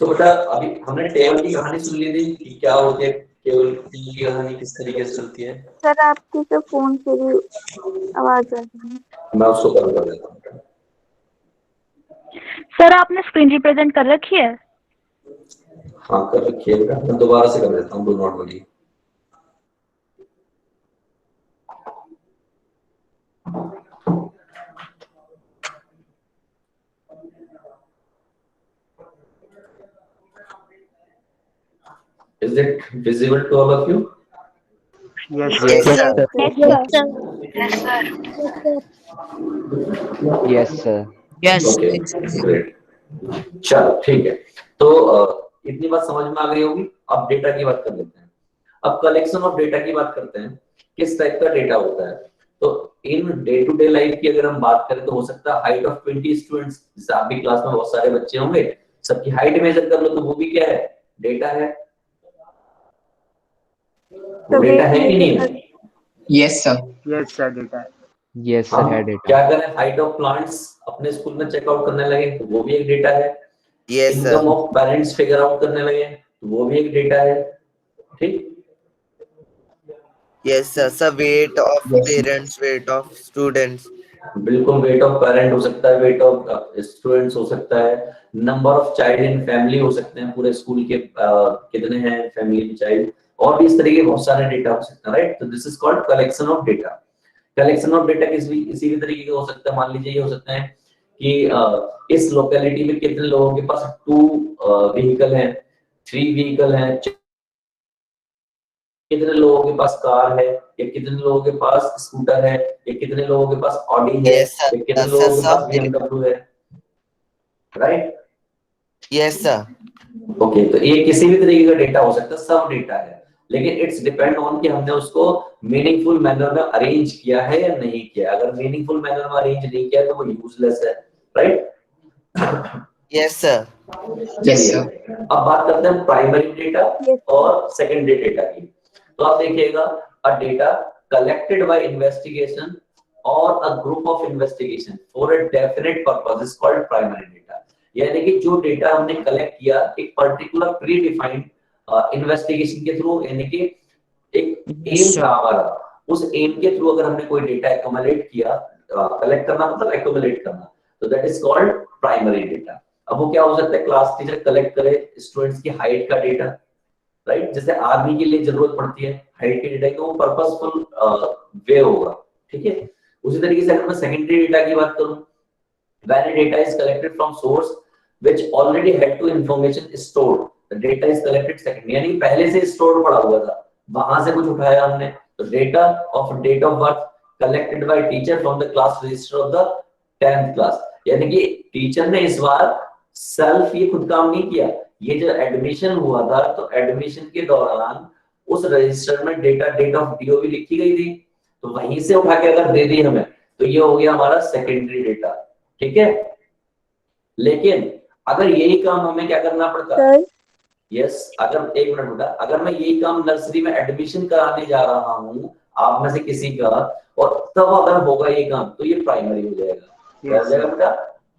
तो बेटा अभी हमने टेबल की कहानी सुन ली थी कि क्या होती है, केवल की कहानी किस तरीके से चलती है। सर आपकी तो फोन से भी आवाज आ रही है। मैं उसको बंद कर देता हूँ। सर आपने स्क्रीन रिप्रेजेंट कर रखी है? हाँ कर रखिए बेटा, मैं दोबारा से कर देता हूँ, do not worry. Is it visible to all of you? Yes, Yes, sir. sir. Yes, sir. Yes, sir. Yes okay great. चलो ठीक है, तो इतनी बात समझ में आ गई होगी। अब डेटा की बात कर लेते हैं। अब कलेक्शन ऑफ डेटा की बात करते हैं, किस टाइप का डेटा होता है। तो in day to day life की अगर हम बात करें तो हो सकता है हाइट ऑफ 20 स्टूडेंट्स, जैसे आपकी क्लास में बहुत सारे बच्चे होंगे, सबकी हाइट मेजर कर लो तो वो भी क्या है, डेटा है। वो डेटा है कि नहीं है? Yes, sir. Yes, sir. Data. Yes, sir. हम है data. क्या करें, हाइट ऑफ प्लांट्स अपने स्कूल में चेकआउट करने लगे तो वो भी एक डेटा है। Yes, sir. Income of parents figure out करने लगे तो वो भी एक डेटा है। ठीक, Yes, sir. Sir, weight of Yes, sir. parents, weight of students. बिल्कुल, वेट ऑफ पेरेंट हो सकता है, वेट ऑफ स्टूडेंट्स हो सकता है, number of child in family हो सकते हैं, पूरे स्कूल के कितने हैं फैमिली में चाइल्ड, और भी इस तरीके के बहुत सारे डेटा हो सकते हैं, राइट। तो this is called collection of data. Collection of data किसी भी तरीके का हो सकता है। मान लीजिए ये हो सकता है कि इस लोकेलिटी में कितने लोगों के पास 2 व्हीकल हैं, 3 व्हीकल हैं, कितने लोगों के पास कार है, या कितने लोगों के पास स्कूटर है, या कितने लोगों के पास ऑडी है, Yes, sir. या कितने Sir, लोगों के sir, पास BMW है, राइट। Yes, sir. ओके, तो ये किसी भी तरीके का डेटा हो सकता है, सब डेटा है, लेकिन इट्स डिपेंड ऑन कि हमने उसको मीनिंगफुल मैनर में अरेंज किया है या नहीं किया। अगर मीनिंगफुल मैनर में अरेंज नहीं किया तो वो यूजलेस है, राइट। Yes, sir. Yes, चलिए, sir. अब बात करते हैं प्राइमरी डेटा और सेकेंडरी डेटा की। तो आप देखिएगा, a data collected by investigation और a group of investigation for a definite purpose is called primary data. यानी कि जो डेटा हमने कलेक्ट किया एक पर्टिकुलर प्री डिफाइंड इन्वेस्टिगेशन के थ्रू, यानी कि एक एम था हमारा, उस एम के थ्रू अगर हमने कोई डेटा एक्युमुलेट किया, कलेक्ट करना मतलब एक्युमुलेट करना, तो that is called primary data. अब वो क्या हो सकता है, क्लास टीचर कलेक्ट करे स्टूडेंट्स की हाइट का डेटा, राइट। जैसे आर्मी के लिए जरूरत पड़ती है हाइट के डेटा की, वो पर्पसफुल वे होगा, ठीक है। उसी तरीके से अगर मैं सेकेंडरी डेटा की बात करूं, when data is collected from source which already had to information stored, the data is collected second, यानी पहले से स्टोर पड़ा हुआ था, वहां से कुछ उठाया हमने, तो data of date of birth collected by teacher from the class register of the 10th class, यानी कि टीचर ने इस बार सेल्फ ये खुद काम नहीं किया, ये जो एडमिशन हुआ था तो एडमिशन के दौरान उस रजिस्टर में डेट ऑफ डीओ भी लिखी गई थी, तो वहीं से उठा के अगर दे दी हमें तो ये हो गया हमारा सेकेंडरी डेटा, ठीक है। लेकिन अगर यही काम हमें क्या करना पड़ता, सर यस अगर एक मिनट बेटा, अगर मैं यही काम नर्सरी में एडमिशन कराने जा रहा हूँ आप में से किसी का, और तब अगर होगा ये काम तो ये प्राइमरी हो जाएगा। क्या हो जाएगा बेटा?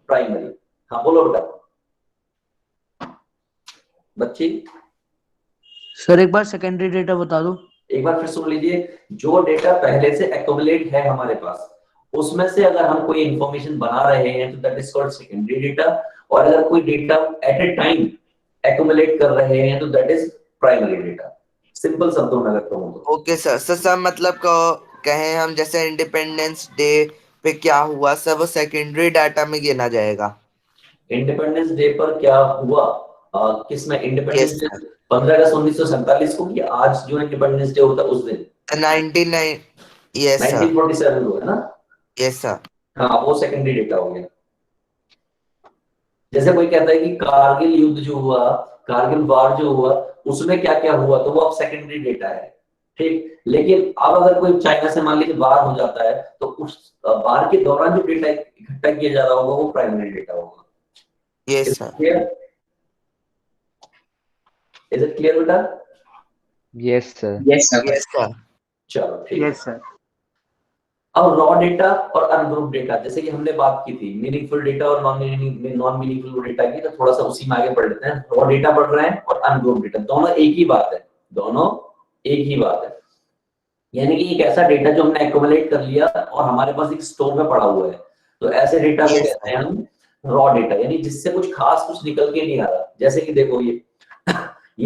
प्राइमरी। हाँ बोलो बेटा बच्ची। सर एक बार सेकेंडरी डेटा बता दो। एक बार फिर सुन लीजिए, जो डेटा पहले से एक्युमुलेट है हमारे पास उसमें से अगर हम कोई इंफॉर्मेशन बना रहे हैं तो that is called secondary data, और अगर कोई डेटा एट ए टाइम एक्युमुलेट कर रहे हैं तो that is primary data. Simple शब्दों में अगर कहूं तो। Okay sir. सर मतलब कहें हम जैसे इंडिपेंडेंस डे पे क्या हुआ सर, वो सेकेंडरी डाटा में गिना जाएगा। इंडिपेंडेंस डे पर क्या हुआ, किसमें इंडिपेंडेंस डे? 15 अगस्त 1947 को, कि आज जो इंडिपेंडेंस डे होता है उस दिन 1947 को है ना। Yes sir. हाँ वो सेकेंडरी डेटा हो गया। जैसे कोई कहता है कि कारगिल युद्ध जो हुआ, कारगिल वार जो हुआ उसमें क्या क्या हुआ, तो वो अब सेकेंडरी डेटा है, ठीक। लेकिन अब अगर कोई चाइना से मान लीजिए वार हो जाता है तो उस वार के दौरान जो डेटा इकट्ठा किया जा रहा होगा वो प्राइमरी डेटा होगा। Yes sir. Is it clear बेटा? Yes sir. Yes sir. Yes sir. चलो ठीक। Yes sir. अब रॉ डेटा और अनग्रुप डेटा, जैसे कि हमने बात की थी मीनिंगफुल डेटा और नॉन मीनिंगफुल डेटा की, तो थोड़ा सा उसी में आगे पढ़ लेते हैं। रॉ डेटा पढ़ रहे हैं और अनग्रुप डेटा, दोनों एक ही बात है, दोनों एक ही बात है। यानी कि एक ऐसा डेटा जो हमने एक्युमुलेट कर लिया और हमारे पास एक स्टोर में पड़ा हुआ है, तो ऐसे डेटा को कहते हैं हम रॉ डेटा, यानी जिससे कुछ खास कुछ निकल के नहीं आ रहा। जैसे कि देखो ये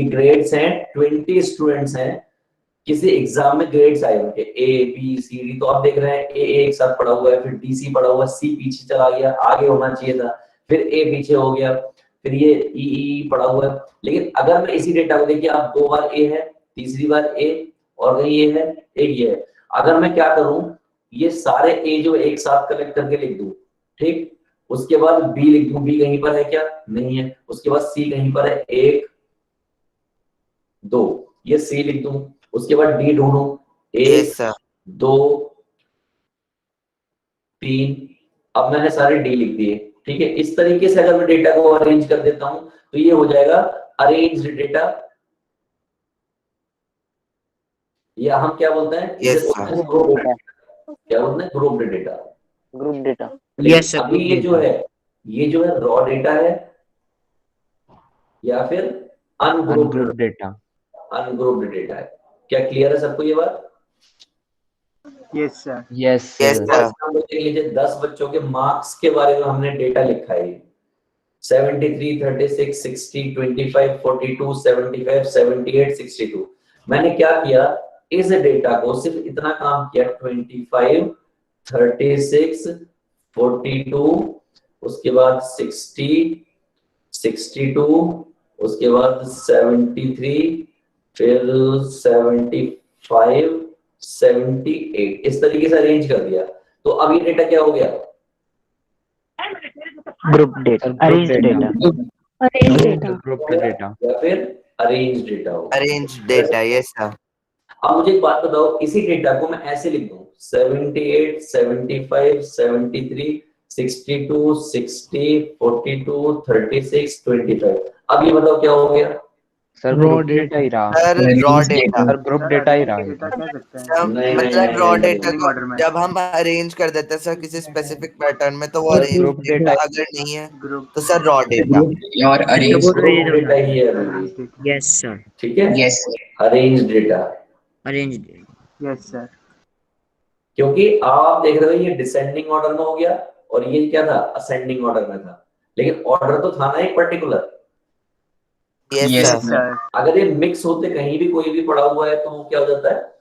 ग्रेड्स हैं, 20 स्टूडेंट्स हैं, किसी एग्जाम में ग्रेड्स आए उनके ए बी सी डी, तो आप देख रहे हैं ए एक साथ पड़ा हुआ है, फिर डी सी पड़ा हुआ है, सी पीछे चला गया, आगे होना चाहिए था, फिर ए पीछे हो गया, फिर ये ई पड़ा हुआ है। लेकिन अगर मैं इसी डेटा को देखिए, आप 2 बार ए है, तीसरी बार ए, और कहीं ये है, एक ये है। अगर मैं क्या करूं, ये सारे ए जो एक साथ कलेक्ट करके लिख दूं, ठीक, उसके बाद बी लिख दूं, बी कहीं पर है क्या? नहीं है। उसके बाद सी कहीं पर है, 1 2, ये सी लिख दूं, उसके बाद डी ढूंढूं, 1 2 3, अब मैंने सारे डी लिख दिए, ठीक है। इस तरीके से अगर मैं डेटा को अरेंज कर देता हूं तो ये हो जाएगा अरेंज्ड डेटा, या हम क्या बोलते हैं? Group data. क्या बोलते हैं? Group data. Group data. Yes sir. अभी ये जो है रॉ डेटा है या फिर अनग्रुप्ड डेटा। अनग्रुप्ड डेटा है। क्या क्लियर है सबको ये बात? Yes sir. Yes sir. देख लीजिए 10 बच्चों के मार्क्स के बारे में हमने डेटा लिखा है, 73 36 60 25 42 75 78 62। मैंने क्या किया, इस डेटा को सिर्फ इतना काम किया, 25 36 42, उसके बाद 60 62, उसके बाद 73, फिर 75 78, इस तरीके से अरेंज कर दिया। तो अब ये डेटा क्या हो गया? Group data. Arrange data. Group data या फिर अरेंज डेटा हो। Arrange data. Yes sir. अब मुझे एक बात बताओ, इसी डेटा को मैं ऐसे लिख दूं, 78 75 73 62 60 42 36 25। अब ये बताओ क्या हो गया? सर ग्रुप डेटा ही रहा। Sir raw data. Sir group data ही रहा। डेटा कह सकते हैं। मतलब रॉ डेटा को order में। जब हम अरेंज कर देते हैं सर किसी स्पेसिफिक पैटर्न में, तो वो Sir, arrange group data data- अगर नहीं है ग्रुप तो सर रॉ डेटा। और अरेंज। ग्रुप डेटा ही है अभी, यस सर। ठीक है। Yes arrange data, arrange. Yes sir. क्योंकि आप देख रहे हो ये डिसेंडिंग ऑर्डर में हो गया और ये क्या था? असेंडिंग ऑर्डर में था, लेकिन ऑर्डर तो था ना एक particular. Yes Yes, sir. Sir. अगर ये मिक्स होते कहीं भी कोई भी पड़ा हुआ है तो वो क्या हो जाता है?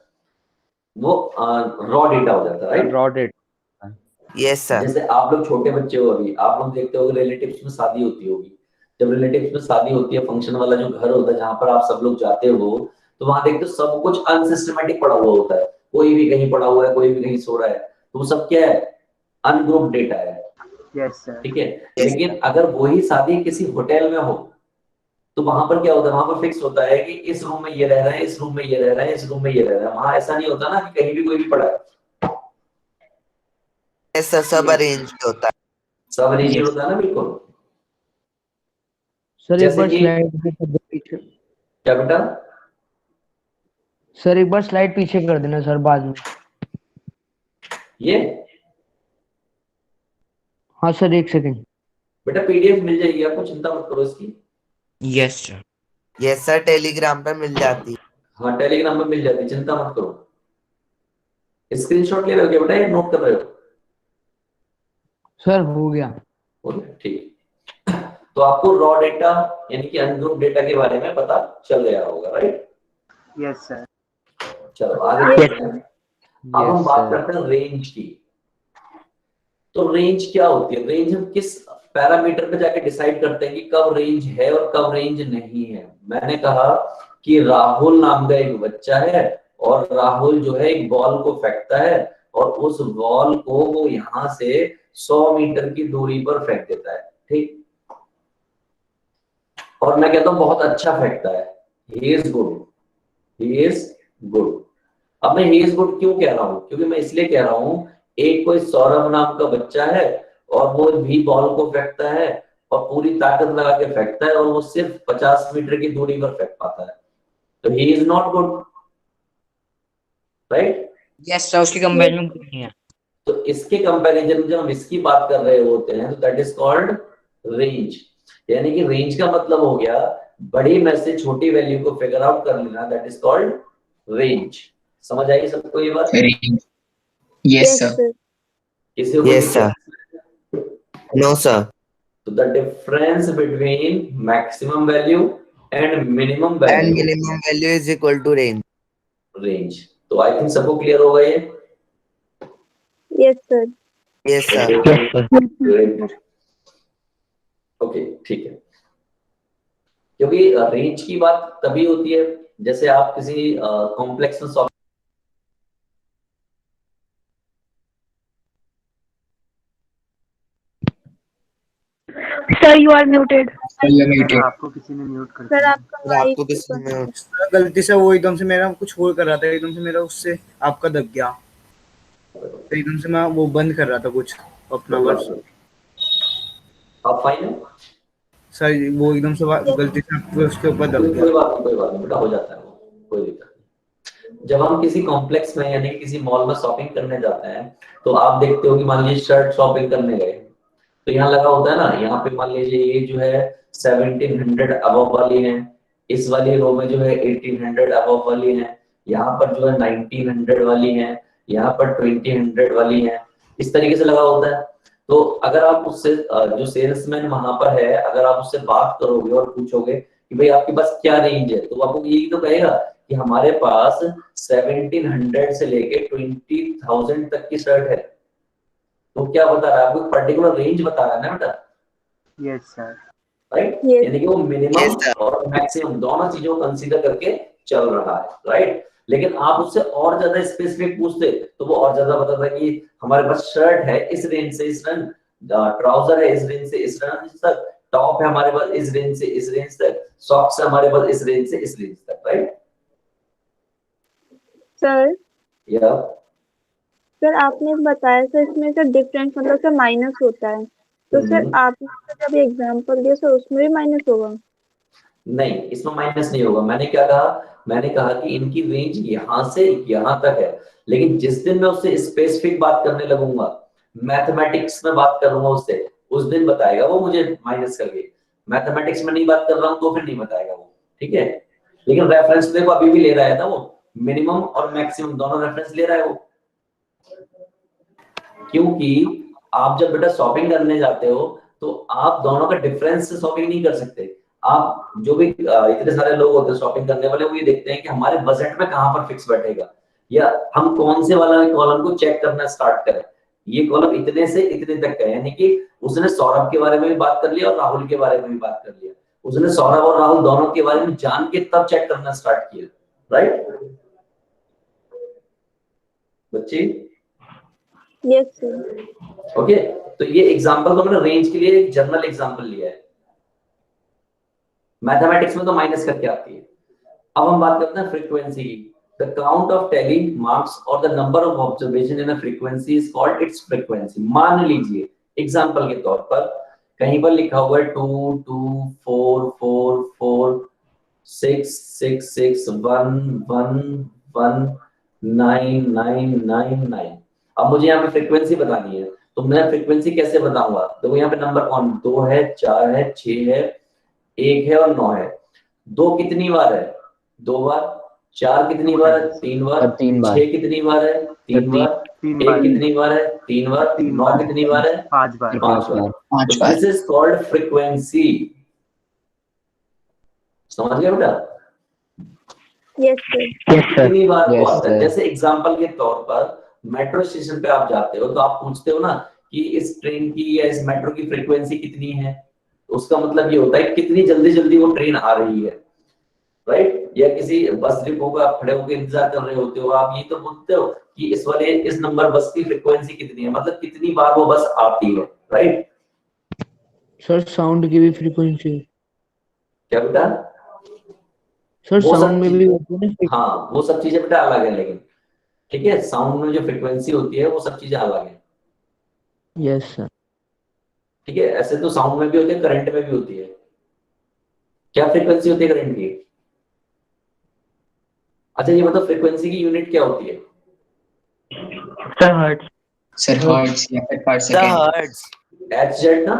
वो रॉ डेटा हो जाता है, right? Raw data. Yes sir. जैसे आप लोग छोटे बच्चे हो, अभी आप लोग देखते हो रिलेटिव्स में शादी होती होगी, जब रिलेटिव्स में शादी होती है, फंक्शन वाला जो घर होता है जहां पर आप सब लोग जाते हो, तो वहां देखते हो सब कुछ अनसिस्टमेटिक पड़ा हुआ होता है, कोई भी कहीं पड़ा हुआ है, कोई भी कहीं सो रहा है, तो वो सब क्या है, अनग्रुप डेटा है। Yes sir. ठीक है, लेकिन अगर वही शादी किसी होटल में हो तो वहां पर क्या होता है, वहां पर फिक्स होता है कि इस रूम में ये रह रहे हैं, इस रूम में ये रह रहे हैं, इस रूम में ये रह रहे हैं। वहां ऐसा नहीं होता ना कि कहीं भी कोई भी पड़ा है, ऐसा सब अरेंज होता है। सब अरेंज होता है ना, बिल्कुल। सर एक जैसे बार कि स्लाइड पीछे, क्या बेटा, सर एक बार स्लाइड पीछे कर देना सर बाद में। ये हाँ सर एक सेकंड। बेटा पीडीएफ मिल जाएगी आपको, चिंता मत करो इसकी। Yes sir. Yes sir, Telegram पे मिल जाती। हाँ टेलीग्राम में मिल जाती, चिंता मत करो। स्क्रीनशॉट ले रहे हो क्या बेटा, या नोट कर रहे हो? सर हो गया। हो गया, ठीक। तो आपको रॉ डेटा यानी कि अनग्रुप डेटा के बारे में पता चल गया होगा, राइट? Yes sir. चलो आगे बढ़ते हैं। अब हम यस बात सर। करते हैं रेंज की। तो रेंज क्या होती है? रेंज हम किस पैरामीटर पे जाके डिसाइड करते हैं कि कब रेंज है और कब रेंज नहीं है? मैंने कहा कि राहुल नाम का एक बच्चा है और राहुल जो है एक बॉल को फेंकता है और उस बॉल को वो यहां से 100 मीटर की दूरी पर फेंक देता है, ठीक? और मैं कहता हूं बहुत अच्छा फेंकता है, he is good, he is good. अब मैं ही इज गुड क्यों कह रहा हूं? क्योंकि मैं इसलिए कह रहा हूं, एक कोई सौरभ नाम का बच्चा है और वो भी बॉल को फेंकता है और पूरी ताकत लगा के फेंकता है और वो सिर्फ 50 मीटर की दूरी पर फेंक पाता है, तो he is not good, right? Yes sir, उसकी कंपेरिजन कुछ नहीं है। तो इसके कंपैरिजन में जब हम इसकी बात कर रहे होते हैं तो दैट इज कॉल्ड रेंज। यानी कि रेंज का मतलब हो गया बड़ी में से छोटी वैल्यू को फिगर आउट कर लेना, दैट इज कॉल्ड रेंज। समझ आई सबको ये बात? Yes sir. किसी को यस सर। No sir. तो the difference between maximum value and minimum and value, minimum value is equal to range. Range. तो आई थिंक सबको क्लियर होगा ये? Yes sir. Yes sir. Okay, ठीक है। क्योंकि रेंज की बात तभी होती है जैसे आप किसी कॉम्प्लेक्स में solve. Sir you are muted. आपको किसी ने म्यूट कर सर दिया। आपका सर आपको माइक किसी ने गलती से वो एकदम से मेरा कुछ और कर रहा था, एकदम से मेरा उससे आपका दब गया, तो एकदम से मैं वो बंद कर रहा था कुछ अपना वर्ष। आप फाइन है? सर वो एकदम से गलती से आपके उसके ऊपर दब कोई गया। कोई बात नहीं, कोई बात नहीं बेटा, हो जाता है वो, कोई दिक्कत नहीं। जब हम किसी कॉम्प्लेक्स में यानी किसी मॉल में शॉपिंग करने जाते हैं तो आप देखते हो कि मान लीजिए शर्ट शॉपिंग करने गए तो यहाँ लगा होता है ना, यहाँ पे मान लीजिए ये जो है 1700 अबव वाली है, इस वाली रो में जो है 1800 अबव वाली है, यहाँ पर जो है 1900 वाली है, यहाँ पर 2000 वाली है, इस तरीके से लगा होता है। तो अगर आप उससे जो सेल्समैन वहां पर है, अगर आप उससे बात करोगे और पूछोगे कि भाई आपके पास क्या रेंज है, तो वो आपको यही तो कहेगा कि हमारे पास 1700 से लेके 20,000 तक की शर्ट है। तो क्या बता रहा है आपको? पर्टिकुलर रेंज बता रहा है ना बेटा, यस सर। राइट? Yes. यानी कि वो मिनिमम और मैक्सिमम दोनों चीजों को कंसीडर करके चल रहा है, राइट? लेकिन आप उससे और ज्यादा स्पेसिफिक पूछते तो वो और ज्यादा बताता कि हमारे पास शर्ट है इस रेंज से इस रेंज, ट्राउजर है इस रेंज से इस रेंज तक, टॉप है हमारे पास इस रेंज से इस रेंज तक, सॉक्स है हमारे पास इस रेंज से इस रेंज तक, राइट? सर या सर आपने बताया सर इसमें सर डिफरेंस मतलब सर माइनस होता है, तो सर आपने जब एग्जांपल दिया सर उसमें भी माइनस होगा? नहीं, इसमें माइनस नहीं होगा। मैंने क्या कहा? मैंने कहा कि इनकी रेंज यहाँ से यहाँ तक है, लेकिन जिस दिन मैं उससे स्पेसिफिक बात करने लगूंगा, मैथमेटिक्स में बात करूंगा उससे, उस दिन बताएगा वो मुझे माइनस करके। मैथमेटिक्स में नहीं बात कर रहा हूँ तो फिर नहीं बताएगा वो, ठीक है? लेकिन रेफरेंस देखो अभी भी ले रहा है ना वो, मिनिमम और मैक्सिमम दोनों रेफरेंस ले रहा है वो, क्योंकि आप जब बेटा शॉपिंग करने जाते हो तो आप दोनों का डिफरेंस से शॉपिंग नहीं कर सकते। आप जो भी इतने सारे लोग होते हैं शॉपिंग करने वाले, वो ये देखते हैं कि हमारे बजट में कहां पर फिक्स बैठेगा, या हम कौन से वाला कॉलम को चेक करना स्टार्ट करें। ये कॉलम इतने से इतने तक का है, यानी कि उसने सौरभ के बारे में भी बात कर लिया और राहुल के बारे में भी बात कर लिया। उसने सौरभ और राहुल दोनों के बारे में जान के तब चेक करना स्टार्ट किया, राइट बच्चे? Yes sir. ओके, तो ये एग्जांपल तो मैंने रेंज के लिए एक जनरल एग्जांपल लिया है, मैथमेटिक्स में तो माइनस करके आती है। अब हम बात करते हैं फ्रीक्वेंसी की। The count of tally marks और the number of observation in a frequency is called its frequency. मान लीजिए एग्जांपल के तौर पर कहीं पर लिखा हुआ है 2 2 4 4 4 6 6 6 1 1 1 9 9 9 9। अब मुझे यहाँ पे फ्रीक्वेंसी बतानी है, तो मैं फ्रीक्वेंसी कैसे बताऊंगा? देखो यहाँ पे नंबर कौन 2 है, 4 है, 6 है, 1 है और 9 है। 2 कितनी बार है? 2 बार। 4 कितनी बार है? 3 बार। 6 कितनी बार है? 3 बार। 1 कितनी बार है? 3 बार। 9 कितनी बार है? 5 बार। 5 बार। This is called frequency. समझ गए बेटा? Yes sir. कितनी बार Yes, बहुत है। sir. जैसे एग्जांपल के तौर पर मेट्रो स्टेशन पे आप जाते हो तो आप पूछते हो ना कि इस ट्रेन की या इस मेट्रो की फ्रीक्वेंसी कितनी है, तो उसका मतलब ये होता है कितनी जल्दी जल्दी वो ट्रेन आ रही है, राइट? या किसी बस डिपो पे आप खड़े होकर इंतजार कर रहे होते हो, आप ये तो बोलते हो कि इस नंबर बस की फ्रीक्वेंसी कितनी है, मतलब कितनी बार वो बस आती है, राइट? सर साउंड की भी फ्रीक्वेंसी? क्या बेटा? सर वो सब साउंड में चीज- भी होती है ना? हाँ वो सब चीजें बेटा अलग है, लेकिन ठीक है साउंड में जो फ्रीक्वेंसी होती है वो सब चीजें अलग है, यस सर। ठीक है? ऐसे तो साउंड में भी होती है, करंट में भी होती है। क्या फ्रीक्वेंसी होती है करंट की? अच्छा ये मतलब फ्रीक्वेंसी की यूनिट क्या होती है? Sir hertz. सर हर्ट्ज या फिर पर सेकंड। हर्ट्ज। HZ ना?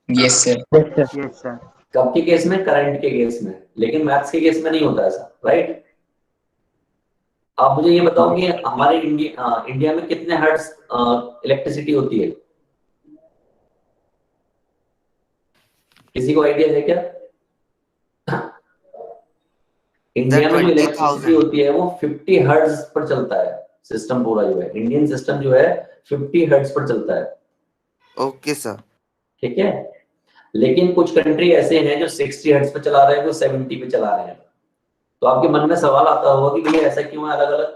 Yes sir. Yes sir. कब के केस में? करंट के केस में, लेकिन मैथ्स के केस में नहीं होता ऐसा, राइट? आप मुझे ये बताओ कि हमारे इंडिया में कितने हर्ट्ज इलेक्ट्रिसिटी होती है? किसी को आइडिया है क्या? इंडिया में जो 20,000 इलेक्ट्रिसिटी होती है वो 50 हर्ट्ज पर चलता है। सिस्टम पूरा जो है इंडियन सिस्टम जो है 50 हर्ट्ज पर चलता है, ओके सर। ठीक है? लेकिन कुछ कंट्री ऐसे हैं जो 60 हर्ट्ज पे चला रहे हैं, कुछ 70 पे चला रहे हैं। तो आपके मन में सवाल आता होगा कि भैया ऐसा क्यों है अलग अलग?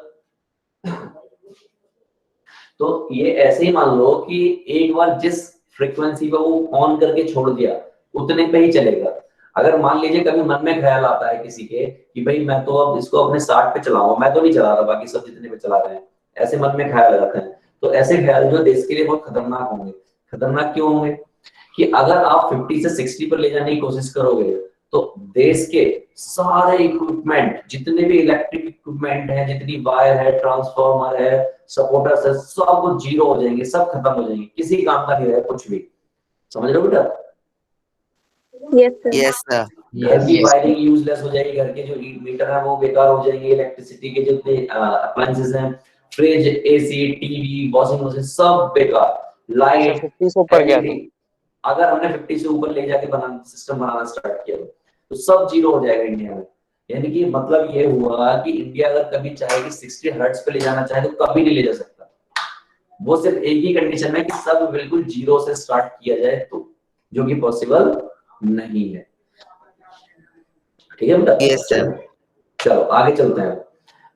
तो ये ऐसे ही मान लो कि एक बार जिस फ्रीक्वेंसी पे वो ऑन करके छोड़ दिया उतने पे ही चलेगा। अगर मान लीजिए कभी मन में ख्याल आता है किसी के कि भाई मैं तो अब इसको अपने 60 पे चलाऊंगा, मैं तो नहीं चला रहा, बाकी सब जितने पे चला रहे हैं, ऐसे मन में ख्याल आते हैं। तो ऐसे ख्याल जो देश के लिए बहुत खतरनाक होंगे। खतरनाक क्यों होंगे? कि अगर आप 50 से 60 पर ले जाने की कोशिश करोगे तो देश के सारे इक्विपमेंट, जितने भी इलेक्ट्रिक इक्विपमेंट है, जितनी वायर है, ट्रांसफार्मर है, सपोर्टर्स है, सब कुछ जीरो हो जाएंगे, सब खत्म हो जाएंगे, किसी काम का नहीं रहेगा कुछ भी। समझ रहे हो बेटा? Yes sir. Yes sir. घर की वायरिंग यूजलेस हो जाएगी, घर के जो मीटर है वो बेकार हो जाएंगे, इलेक्ट्रिसिटी के जितने अप्लायंसेस हैं, fridge, AC, TV, washing machine, सब बेकार। लाइट 50 से ऊपर गया तो अगर हमने 50 से ऊपर ले जाके सिस्टम बनाना स्टार्ट किया तो सब जीरो हो जाएगा इंडिया में। यानी कि मतलब ये हुआ कि इंडिया अगर कभी चाहे कि 60 हर्ट्ज पे ले जाना चाहे तो कभी नहीं ले जा सकता। वो सिर्फ एक ही कंडीशन है कि सब बिल्कुल जीरो से स्टार्ट किया जाए तो, जो कि पॉसिबल नहीं है। ठीक है बेटा? Yes sir. चलो आगे चलते हैं।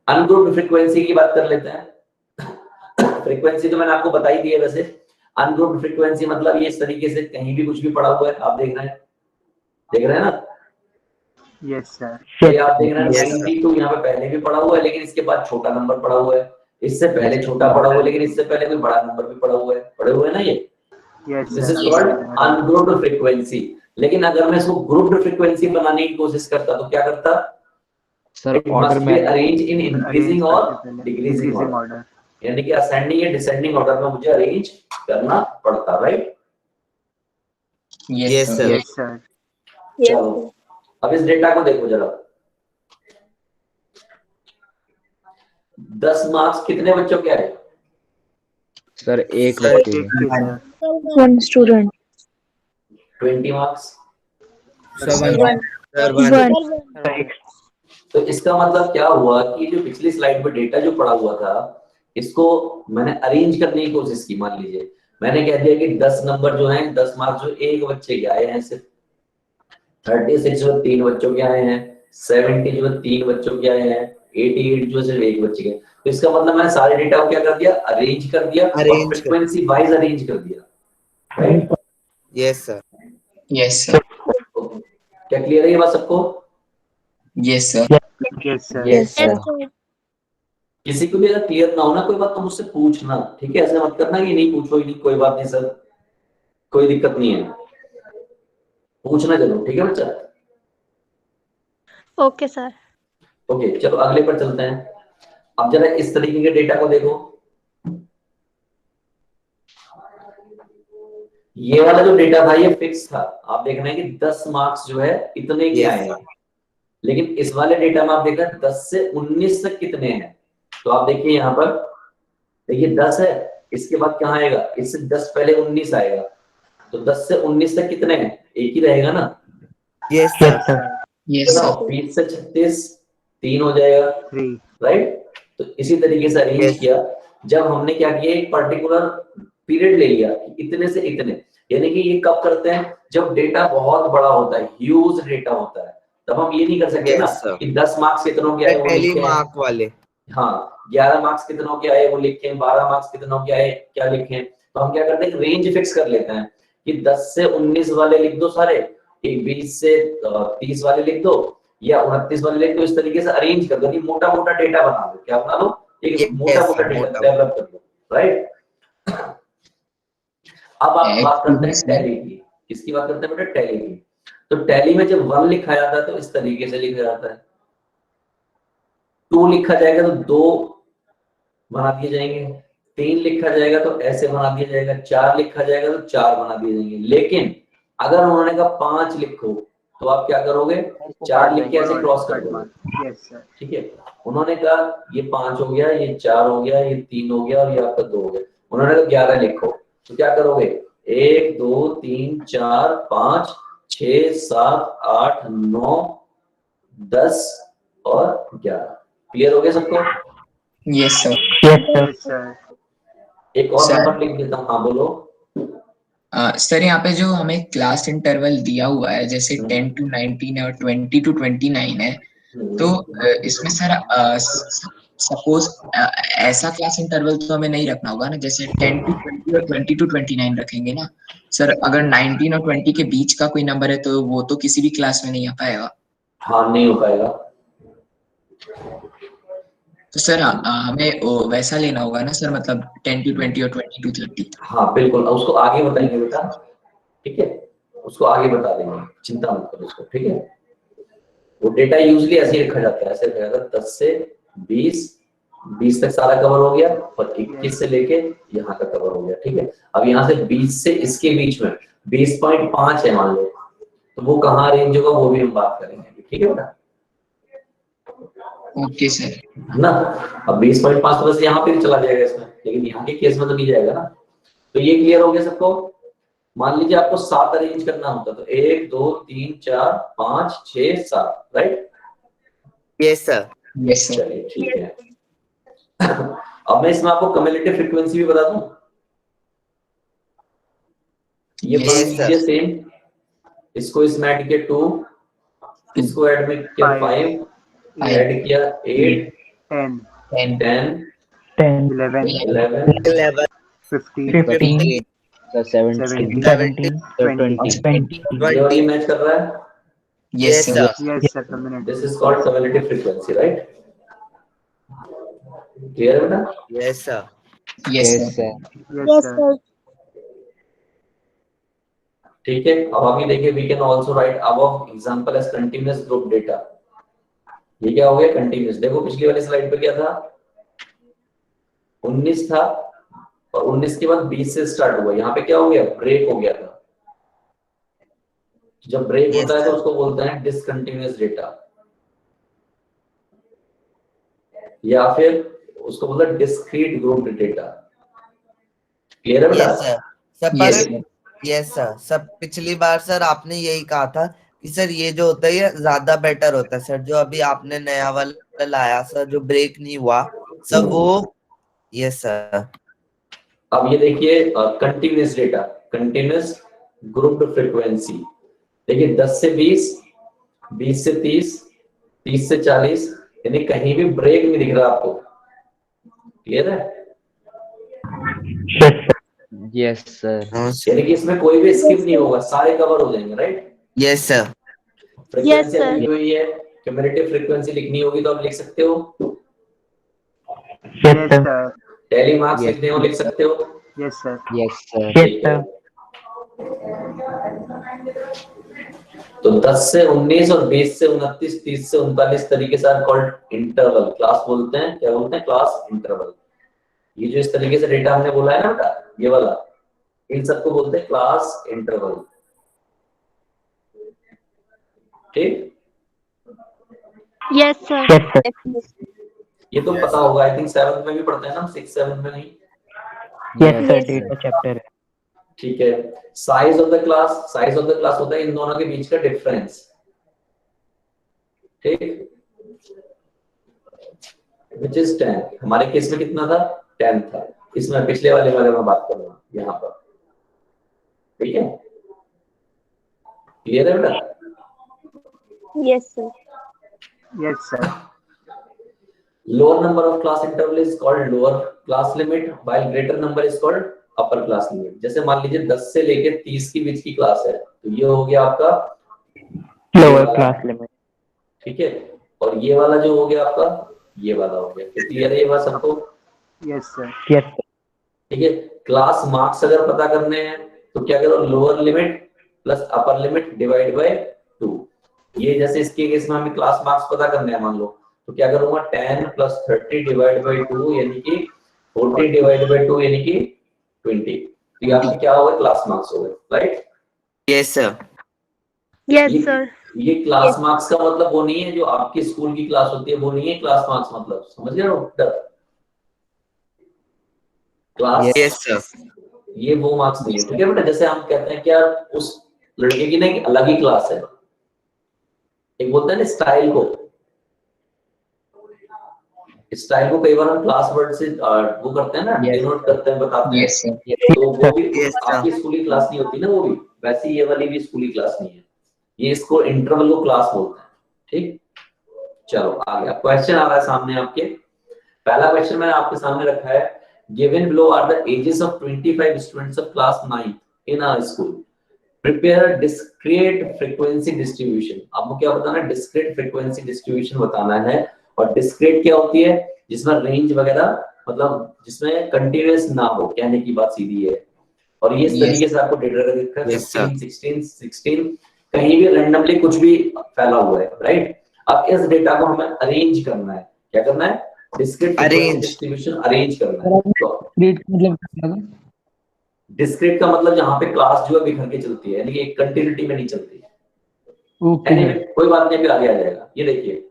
अनग्रुप्ड फ्रीक्वेंसी की बात कर लेते हैं। फ्रीक्वेंसी तो मैंने आपको बता ही दी है। वैसे अनग्रुप्ड फ्रीक्वेंसी मतलब ये इस तरीके से कहीं भी कुछ भी पड़ा हुआ है, आप देख रहे हैं ना? Yes sir. ये आप देख रहे हैं 92 यहाँ पे पहले भी पड़ा हुआ है, लेकिन इसके बाद छोटा नंबर पड़ा हुआ है, इससे पहले छोटा पड़ा हुआ है, लेकिन इससे पहले कोई बड़ा नंबर भी पड़ा हुआ है, पड़े हुए हैं ना ये। Yes this sir. Is called ungrouped frequency. लेकिन अगर मैं इसको ग्रुप्ड फ्रीक्वेंसी बनाने की कोशिश करता तो क्या करता? Sir It order must be में arranged in increasing or decreasing decreasing order. Order. यानी कि असेंडिंग या डिसेंडिंग ऑर्डर में मुझे अरेंज करना पड़ता, right? Yes sir. Yes sir. चलो अब इस डेटा को देखो जरा। 10 मार्क्स कितने बच्चों के आए? सर एक सर, बच्चे एक के सर। One student. 20 मार्क्स। तो इसका मतलब क्या हुआ कि जो पिछली स्लाइड पे डेटा जो पड़ा हुआ था इसको मैंने अरेंज करने की कोशिश की। मान लीजिए मैंने कह दिया कि 10 नंबर जो हैं, 10 मार्क्स जो एक बच्चे के आए हैं सिर्फ, 36 जो 3 बच्चों के आए हैं, 70 जो 3 बच्चों के आए हैं, 88 जो सिर्फ 1 बच्चे के। तो इसका मतलब मैंने सारे डेटा को क्या कर दिया, अरेंज कर दिया और फ्रीक्वेंसी वाइज अरेंज कर दिया, right? Yes sir. Yes sir. क्या क्लियर है ये बात सबको? Yes sir. Yes sir. Yes sir. किसी को भी अगर क्लियर ना हो ना कोई बात तो मुझसे पूछना, ठीक है? ऐसे मत करना कि नहीं पूछो ही नहीं, कोई बात नहीं सर, कोई दिक्कत नहीं है, पूछना जरूर, ठीक है बच्चा? Okay sir. ओके, चलो अगले पर चलते हैं। अब जरा इस तरीके के डेटा को देखो, ये वाला जो डेटा था ये फिक्स था, आप देखना है कि 10 मार्क्स जो है इतने के आए हैं, लेकिन इस वाले डेटा में आप देखना 10 से 19 तक कितने हैं। तो आप देखिए यहाँ पर, देखिए 10 है, इसके बाद क्या आएगा, इससे 10 पहले 19 आएगा, तो 10 से 19 तक कितने हैं, एक ही रहेगा ना? Yes sir. Yes sir. 20 से 36 3 हो जाएगा, 3 राइट? तो इसी तरीके से अरेंज किया। जब हमने क्या किया, एक पर्टिकुलर पीरियड ले लिया इतने से इतने, यानी कि ये कब करते हैं, जब डेटा बहुत बड़ा होता है, ह्यूज डेटा होता है, तब हम ये नहीं कर सकते ना कि 10 मार्क्स कितनों के आए वो पहली लिखें, मार्क वाले। हाँ 11 मार्क्स कितनों के आए वो लिखें, 12 मार्क्स कितनों के आए क्या लिखें। तो हम क्या करते हैं, रेंज फिक्स कर लेते हैं कि 10 से 19 वाले लिख दो सारे, एक 20 से 30 वाले लिख दो, या 29 वाले लिख दो। इस तरीके से अरेंज कर दो, मोटा मोटा डेटा बना दो, क्या बना लो, एक मोटा मोटा डेटा डेवलप कर लो, राइट? अब आप बात करते हैं टैली की। किसकी बात करते हैं बेटा? टैली की। तो टैली में जब 1 लिखा जाता है तो इस तरीके से लिखा जाता है, 2 लिखा जाएगा तो 2 बना दिए जाएंगे, 3 लिखा जाएगा तो ऐसे बना दिया जाएगा, 4 लिखा जाएगा तो 4 बना दिए जाएंगे। लेकिन अगर उन्होंने कहा 5 लिखो तो आप क्या करोगे, 4 लिख के ऐसे क्रॉस कर दोगे, यस सर। ठीक है? उन्होंने कहा ये 5 हो गया, ये 4 हो गया, ये 3 हो गया और ये आपका 2 हो गया। उन्होंने कहा 11 लिखो, तो क्या करोगे, 1 2 3 4 5 6 7 8 9 10 और 11। क्लियर हो गया सबको? Yes sir. Yes sir. एक और सर। नंबर लिख देता हूँ, हाँ बोलो। सर यहाँ पे जो हमें क्लास इंटरवल दिया हुआ है, जैसे 10 to 19 है और 20 to 29 है, तो इसमें सर सपोज ऐसा क्लास इंटरवल तो हमें नहीं रखना होगा ना, जैसे 10 to 20 और 20 to 29 रखेंगे ना सर। अगर 19 और 20 के बीच का कोई नंबर है तो वो तो किसी भी क्लास में नहीं आ पाएगा। हाँ नहीं हो पाएगा। तो सर हमें वैसा लेना होगा ना सर, मतलब 10 to 20 और 20 to 30। हाँ बिल्कुल, उसको आगे बताएंगे बेटा, ठीक है? उसको आगे बता देंगे, चिंता मत करो उसको, ठीक है? वो डेटा यूजली ऐसे ही रखा जाता है, ऐसे रखा जाता है 10 से 20 तक सारा कवर हो गया और 21 से लेके यहाँ तक कवर हो गया, ठीक है? अब यहाँ से 20 से इसके बीच में 20.5 है मान लो, तो वो कहाँ रेंज होगा वो भी हम बात करेंगे, ठीक है बेटा? Okay sir. ना अब 20.5 तो बस यहाँ पे चला जाएगा इसमें, लेकिन यहाँ के केस में तो नहीं जाएगा ना। तो ये क्लियर हो गया सबको? मान लीजिए आपको 7 अरेंज करना होता तो 1 2 3 4 5 6 7, right? Yes sir. Yes sir. चलिए ठीक है। अब मैं इसमें आपको कम्युलेटिव फ्रीक्वेंसी भी बता दूं। ये Yes, मान लीजिए सेम, इसको इसमें ऐड किया 2, इसको ऐड में किया 5, ऐड किया 8 10 10 11 11 15 17 17 ये वाली मैच कर रहा है। Yes sir. Yes sir. Community. This is called cumulative frequency, right? Clear है बेटा? Yes sir. Yes yes sir. Sir. Yes sir. ठीक है। अब आगे देखिए, we can also write above example as continuous group data. ये क्या हो गया, कंटीन्यूअस। देखो पिछली वाली स्लाइड पे क्या था, 19 था और 19 के बाद 20 से स्टार्ट हुआ, यहाँ पे क्या हो गया, ब्रेक हो गया था। जब ब्रेक होता है तो उसको बोलते हैं डिसकंटिन्यूअस डेटा, या फिर उसको बोलते हैं डिस्क्रीट ग्रुप डेटा। क्लियर है बेटा? Yes sir. Sir yes sir. सब पिछली बार सर आपने यही कहा था कि सर ये जो होता है ये ज्यादा बेटर होता है सर, जो अभी आपने नया वाला लाया सर जो ब्रेक नहीं हुआ सब वो। Yes sir. अब ये देखिए continuous data, continuous grouped frequency. देखिए 10 से 20, 20 से 30, 30 से 40, यानी कहीं भी ब्रेक नहीं दिख रहा आपको। क्लियर है? Yes sir. यानी कि इसमें कोई भी स्किप नहीं होगा, सारे कवर हो जाएंगे, right? Yes sir. Frequency sir. लिखी हुई है, क्यूमुलेटिव फ्रीक्वेंसी लिखनी होगी तो आप लिख सकते हो। Yes, sir. Tally marks Yes. लिखने हो लिख सकते हो। Yes, sir. Yes sir. ठीक है। तो 10 से 19 और 20 से 29, 30 से 39 तरीके से कॉल्ड इंटरवल, क्लास बोलते हैं। क्या बोलते हैं? Class interval. ये जो इस तरीके से डेटा हमने बोला है ना बेटा, ये वाला, इन सबको बोलते हैं क्लास इंटरवल। ठीक? Yes, sir. ये तो पता होगा, आई थिंक 7th में भी पढ़ते हैं ना, 6 7 में नहीं? Yes Yes, sir. Data chapter है। ठीक है। Size of the class, size of the class होता है इन दोनों के बीच का डिफरेंस। ठीक? Which is 10। हमारे केस में कितना था? 10 था। इसमें पिछले वाले में अगर मैं बात कर रहा हूँ यहाँ पर, ठीक है? क्लियर है बेटा? Yes, sir. Yes, sir. Lower number of class interval is called lower class limit, while greater number is called upper class limit. जैसे मान लीजिए 10 से लेके 30 के बीच की क्लास है, तो ये हो गया आपका लोअर क्लास लिमिट। ठीक है, और ये वाला जो हो गया आपका, ये वाला हो गया। क्लियर है ये बात सबको? Yes, sir. Yes sir. ठीक है। क्लास मार्क्स अगर पता करने हैं तो क्या करो, lower limit plus upper limit divide by 2। ये जैसे इसके केस में हमें क्लास मार्क्स पता करने हैं मान लो, तो क्या करूंगा, 10 प्लस 30 डिवाइड बाय 2 यानी कि 40 डिवाइड बाय 2 यानी कि 20। तो ये आपके क्या होगा? क्लास मार्क्स हो गए, right? Yes sir. Yes, sir. ये क्लास मार्क्स का मतलब वो नहीं है जो आपकी स्कूल की क्लास होती है, वो नहीं है क्लास मार्क्स मतलब, समझ गए हो? Class yes sir. ये वो मार्क्स नहीं है, ठीक है बेटा? जैसे हम कहते हैं क्या, उस लड़के की ना एक अलग ही क्लास है, एक बोलते हैं ना स्टाइल को, स्टाइल को कई बार हम क्लास वर्ड से वो करते हैं ना, डिनोट करते हैं, बताते हैं। Yes sir. तो वो भी Yes, sir. आपकी स्कूली क्लास नहीं होती ना, वो भी वैसे ये वाली भी स्कूली क्लास नहीं है, ये इसको इंटरवल को क्लास बोलते हैं। ठीक, चलो आ गया क्वेश्चन आ रहा है सामने आपके। पहला क्वेश्चन मैंने आपके सामने रखा है, given below are the ages of 25 students of class 9 in a school, prepare discrete frequency distribution. आपको क्या बताना है? डिस्क्रीट फ्रीक्वेंसी डिस्ट्रीब्यूशन बताना है। और डिस्क्रीट क्या होती है? जिसमें रेंज वगैरह, मतलब जिसमें कंटीन्यूअस ना हो, कहने की बात सीधी है। और ये इस तरीके से आपको डेटा दिखता है, 15 16 कहीं भी रैंडमली कुछ भी फैला हुआ है, राइट? अब इस डेटा को हमें अरेंज करना है। क्या करना है? डिस्क्रीट डिस्ट्रीब्यूशन अरेंज करना है। तो मतलब डिस्क्रीट का मतलब जहां पे क्लास जो है बिखर के चलती है, यानी कि एक कंटिन्यूटी में नहीं चलती है। ओके कोई बात नहीं, अभी आगे आ जाएगा। ये देखिए,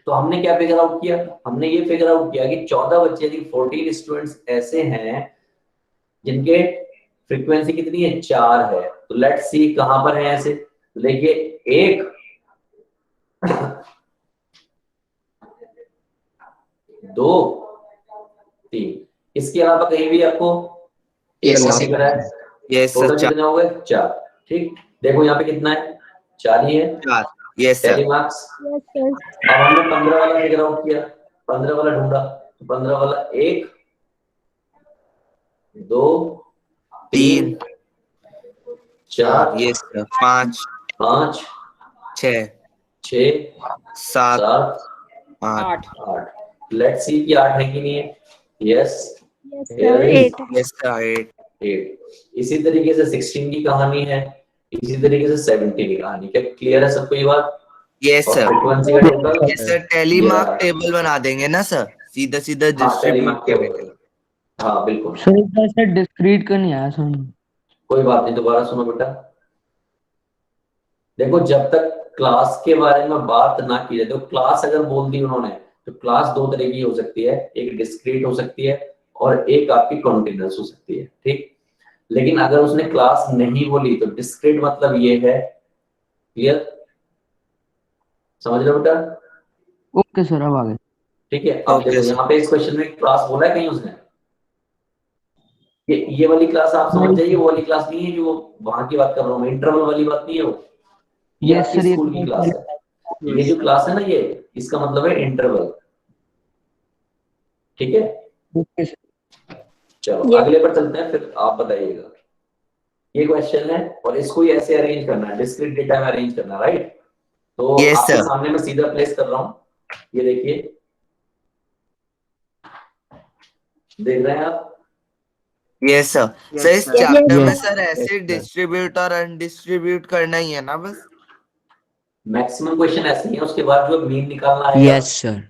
तो हमने क्या फिगर आउट किया? हमने ये फिगर आउट किया कि 14 बच्चे, यानी 14 स्टूडेंट्स ऐसे हैं जिनके फ्रीक्वेंसी कितनी है? 4 है। तो लेट्स सी कहां पर है ऐसे। तो देखिए 1 2 3, इसके अलावा कहीं भी आपको फिगर है? टोटल कितने हो गए? 4। ठीक, देखो यहाँ पे कितना है? 4 ही है। Yes sir. Marks. Yes, sir. अब हमने 15 वाला फिगर आउट किया, 15 वाला ढूंढा, तो 15 वाला 1 2 3 4 यस सर। 5 5 6 6 7 7 8 8। लेट्स सी कि 8 है कि नहीं है? Yes Yes, sir. 8. Yes sir. 8। इसी तरीके से 16 की कहानी है, इसी तरीके से 17 की कहानी। क्या क्लियर है सबको ये बात? Yes sir. फ्रीक्वेंसी का total, yes sir. Tally mark table बना देंगे ना सर, सीधा सीधा डिस्ट्रीब्यूट। हाँ बिल्कुल। सर एक बार सर डिस्क्रीट का नहीं आया समझ। कोई बात नहीं, दोबारा सुनो बेटा। देखो जब तक क्लास के बारे में बात ना की जाए, तो क्लास अगर बोल दी उन्होंने, तो क्लास 2 तरह की हो सकती है, एक डिस्क्रीट हो सकती है और एक आपकी कॉन्टिन्यूअस हो सकती है। ठीक, लेकिन अगर उसने क्लास नहीं बोली तो डिस्क्रीट मतलब ये है। क्लियर? समझ रहे हो बेटा? ओके सर अब आ गए। ठीक है। अब देखो यहाँ पे इस क्वेश्चन में क्लास बोला है कहीं उसने? ये वाली क्लास आप समझ जाइए, वो वाली क्लास नहीं है जो वहां की बात कर रहा हूँ, इंटरवल वाली बात नहीं है वो। ये यस आपकी सर, स्कूल की क्लास है। ये जो क्लास है ना, ये इसका मतलब है इंटरवल। ठीक है, ओके सर। चलो Yes. अगले पर चलते हैं, फिर आप बताइएगा। ये क्वेश्चन है और इसको ही ऐसे अरेंज करना है, डिस्क्रीट डेटा में अरेंज करना है, राइट। तो Yes, आपके sir. सामने मैं सीधा प्लेस कर रहा हूँ, ये देखिए, देख रहे हैं आप? Yes sir. Yes, सर इस sir. चैप्टर में Yes. सर ऐसे Yes, sir. डिस्ट्रीब्यूट और अनडिस्ट्रीब्यूट करना ही है ना बस? मैक्सिमम क्वेश्चन ऐसे ही है, उसके बाद जो मीन निकालना आएगा, यस सर।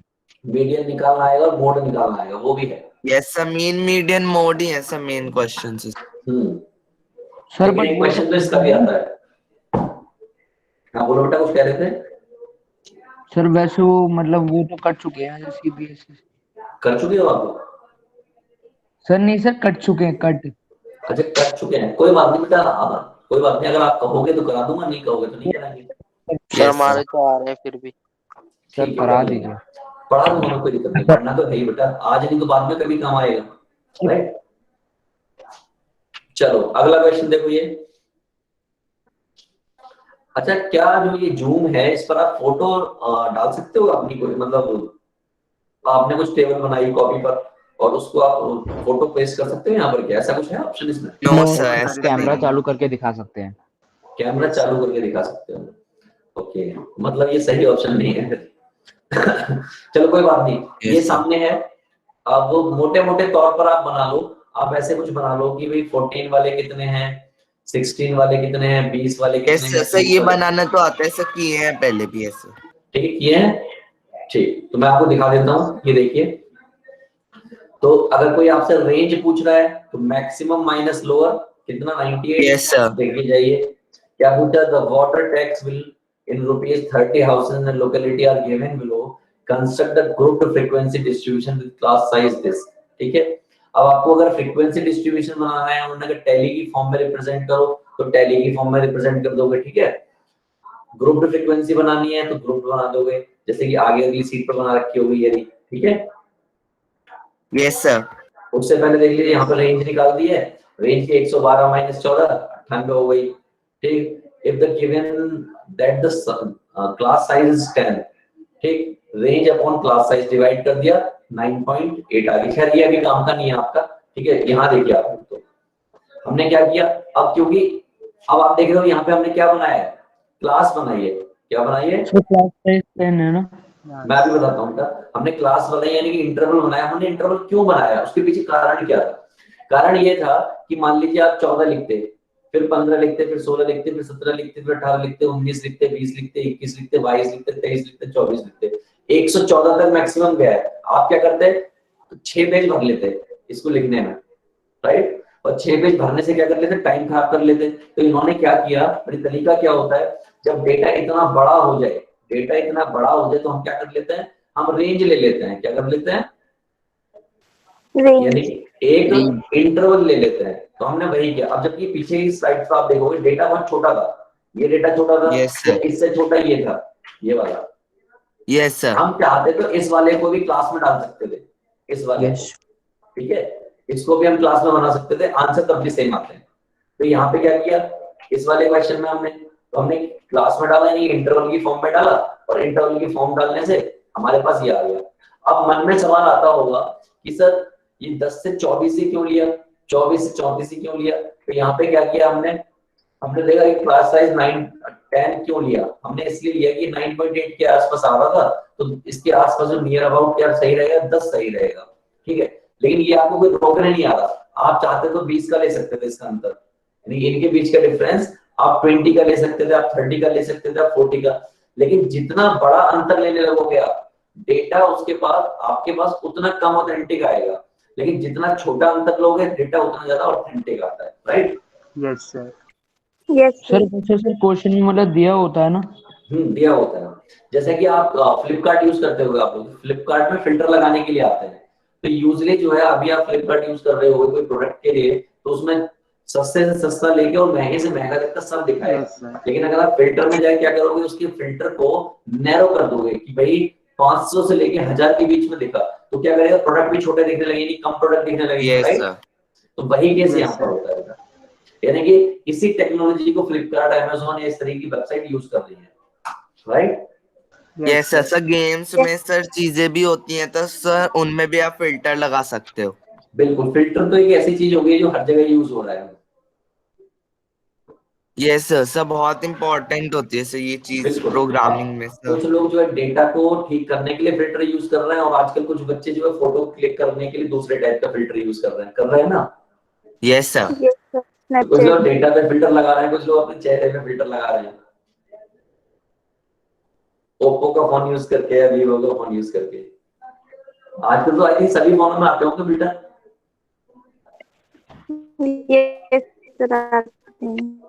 मीडियन निकालना आएगा और मोड निकालना आएगा, वो भी है। Yes sir, mean median mode ही है सर मेन क्वेश्चन। सर लेकिन बट एक वो क्वेश्चन तो इसका भी आता है। हाँ बोलो बेटा, कुछ कह रहे थे? सर वैसे वो मतलब वो तो कट चुके हैं सीबीएसई। कर चुके हो आप लोग? सर नहीं सर, कट चुके हैं, कट। अच्छा कर चुके हैं, कोई बात नहीं बेटा, हाँ कोई बात नहीं, अगर आप कहोगे तो करा दूंगा, नहीं कहोगे तो नहीं कराएंगे। सर हमारे तो आ रहे हैं फिर भी। सर ठीक है, करा कर लेंगे। दीजिए। पढ़ा दूंगा मैं, कोई दिक्कत नहीं, पढ़ना तो है ही बेटा, आज नहीं तो बाद में कभी काम आएगा, राइट। चलो अगला क्वेश्चन देखो ये। अच्छा, क्या जो ये जूम है, इस पर आप फोटो डाल सकते हो अपनी, कोई मतलब आपने कुछ टेबल बनाई कॉपी पर और उसको आप फोटो पेस्ट कर सकते हो यहाँ पर, क्या ऐसा कुछ है ऑप्शन इसमें? नो No, सर, sir, ऐसा इसमें कैमरा नहीं। चालू करके दिखा सकते हैं। कैमरा Yes, चालू sir. करके दिखा सकते हो, ओके, मतलब ये सही ऑप्शन नहीं है। चलो कोई बात नहीं, Yes, ये sir. सामने है। अब वो मोटे मोटे तौर पर आप बना लो, आप ऐसे कुछ बना लो कि भाई 14 वाले कितने हैं, 16 वाले कितने हैं, 20 वाले यस कितने हैं, सर, 30 ये वाले। बनाना तो आता है सर, किए हैं पहले भी ऐसे। ठीक है, किए हैं, ठीक, तो मैं आपको दिखा देता हूँ, ये देखिए। तो अगर कोई आपसे रेंज पूछ रहा है तो मैक्सिमम माइनस लोअर कितना, 98। Yes sir. देखिए जाइए, क्या पूछा, the water tax bill in rupees 30 houses in locality are given below, construct the grouped frequency distribution with class size this. ठीक है, अब आपको अगर फ्रीक्वेंसी डिस्ट्रीब्यूशन बनाना है, उन्होंने कहा टैली की फॉर्म में रिप्रेजेंट करो, तो टैली की फॉर्म में रिप्रेजेंट कर दोगे। ठीक है, ग्रुप्ड फ्रीक्वेंसी बनानी है तो ग्रुप बना दोगे, जैसे कि आगे अगली सीट पर बना रखी होगी ये। ठीक है, यस सर। उससे पहले देख लीजिए, यहाँ पर रेंज निकाल दी है, रेंज की 112 माइनस 14 98 हो गई। ठीक, if the given that the class size is 10, ठीक, range upon class size divide कर दिया, 9.8 आ गई। खैर ये अभी काम का नहीं है आपका। ठीक है, यहाँ देखिए आप, तो हमने क्या किया, अब क्योंकि अब आप देख रहे हो यहाँ पे हमने क्या बनाया है, क्लास बनाई है। क्या बनाई है? सर क्लास साइज 10 है ना? मैं भी बताता हूँ बेटा, हमने क्लास बनाई यानी कि इंटरवल बनाया। हमने इंटरवल क्यों बनाया, उसके पीछे कारण क्या था? कारण ये था कि मान लीजिए आप 14 लिखते, फिर 15 लिखते, फिर 16 लिखते, फिर 17 लिखते, फिर 18 लिखते, 19 लिखते, 20 लिखते, 21 लिखते, 22 लिखते, 23 लिखते, 24 लिखते, 114 तक मैक्सिमम गया है। आप क्या करते, 6 पेज भर लेते इसको लिखने में, राइट, और 6 पेज भरने से क्या कर लेते, टाइम खराब कर लेते। तो इन्होंने क्या किया, तरीका क्या होता है, जब डेटा इतना बड़ा हो जाए, तो हम क्या कर लेते हैं, हम रेंज ले लेते हैं। क्या कर लेते हैं? यानी एक इंटरवल ले लेते हैं। तो हमने वही किया। अब जबकि पीछे की स्लाइड पर आप देखोगे डेटा बहुत छोटा था, ये डेटा छोटा था, Yes, sir. इससे छोटा ये था, ये वाला। Yes sir. हम चाहते तो इस वाले को भी क्लास में डाल सकते थे, इस वाले Yes. को, ठीक है, इसको भी हम क्लास में बना सकते थे, आंसर तब भी सेम आते हैं। तो यहाँ पे क्या किया, इस वाले क्वेश्चन में हमने क्लास में डाला, यानी इंटरवल की फॉर्म में डाला, और इंटरवल की फॉर्म डालने से हमारे पास ये आ गया। अब मन में सवाल आता होगा कि सर ये 10 से 24 ही क्यों लिया, 24 से 34 ही क्यों लिया? तो यहाँ पे क्या किया हमने देखा कि क्लास साइज 10 क्यों लिया, हमने इसलिए लिया कि 9.8 के आसपास आ रहा था, तो इसके आसपास जो नियर अबाउट क्या सही रहेगा, 10 सही रहेगा। ठीक है, लेकिन ये आपको कोई रोकने नहीं आ रहा, आप चाहते तो 20 का ले सकते थे इसका अंतर, यानी इनके बीच का डिफरेंस आप 20 का ले सकते थे, आप 30 का ले सकते थे, आप 40 का। लेकिन जितना बड़ा अंतर लेने लगोगे आप, डेटा उसके पास आपके पास उतना कम ऑथेंटिक आएगा, लेकिन जितना छोटा अंतर लोगे डेटा उतना ज्यादा ऑथेंटिक आता है, right? Yes, sir. Yes, sir sir. वैसे सर क्वेश्चन में मतलब दिया होता है ना? दिया होता है। जैसे कि आप फ्लिपकार्ट यूज करते हो, आप फ्लिपकार्ट में फिल्टर लगाने के लिए आते हैं, तो यूजली जो है अभी आप फ्लिपकार्ट यूज कर रहे हो कोई प्रोडक्ट के लिए, तो उसमें सस्ते से सस्ता लेके और महंगे से महंगा तक का सब दिखाएगा। Yes, sir. लेकिन अगर आप फिल्टर में जाके क्या करोगे, उसके फिल्टर को नैरो कर दोगे कि भाई 500 से लेके 1000 के बीच में दिखा, तो क्या करेगा, प्रोडक्ट भी छोटे दिखने लगेंगे, कम प्रोडक्ट दिखने लगेंगे, यस राइट? सर। तो वही केस Yes, यहाँ पर sir. होता है, यानी कि इसी टेक्नोलॉजी को फ्लिपकार्ट, अमेज़न इस तरह की वेबसाइट यूज कर रही है, right? Yes sir. Sir games में सर चीजें भी होती हैं तो सर उनमें भी आप फिल्टर लगा सकते हो। बिल्कुल, फिल्टर तो एक ऐसी चीज हो गई जो हर जगह यूज हो रहा है। Yes sir. सर बहुत इंपॉर्टेंट होती है सर ये चीज बिल्कुल। प्रोग्रामिंग में कुछ सर। लोग जो है डेटा को ठीक करने के लिए फिल्टर यूज कर रहे हैं, और आजकल कुछ बच्चे जो है फोटो क्लिक करने के लिए दूसरे टाइप का फिल्टर यूज कर रहे हैं ना। Yes sir. यस सर, तो कुछ लोग स्नैपचैट। डेटा पे फिल्टर लगा रहे हैं, कुछ लोग अपने चेहरे पे फिल्टर लगा रहे हैं। ओप्पो का फोन यूज करके या वीवो का फोन यूज करके। आजकल तो आई थिंक सभी फोनों में आते होंगे फिल्टर। यस सर, आते हैं।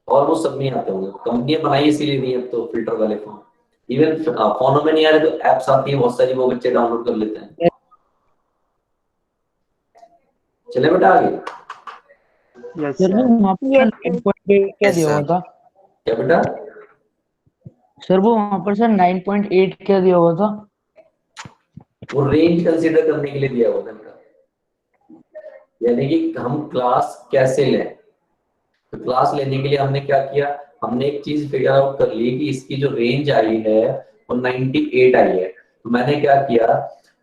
और वो सब नहीं आते होंगे, कंपनियां बनाई इसीलिए नहीं, अब तो फिल्टर वाले फोन इवन फोनों में नहीं आ रहे तो एप्स आती है बहुत सारी, वो बच्चे डाउनलोड कर लेते हैं। चले बेटा आगे। यस सर वो सर। वहाँ पर यस सर, 9.8 क्या यस दिया हुआ सर। था? क्या बेटा? सर वो वहाँ पर सर 9.8 क्या दिया हुआ था? वो रेंज कंसीडर करने के लिए दिया हुआ था बेटा, यानी कि हम क्लास कैसे लें। तो क्लास लेने के लिए हमने क्या किया, हमने एक चीज फिगर आउट कर ली कि इसकी जो रेंज आई है वो 98 आई है। तो मैंने क्या किया,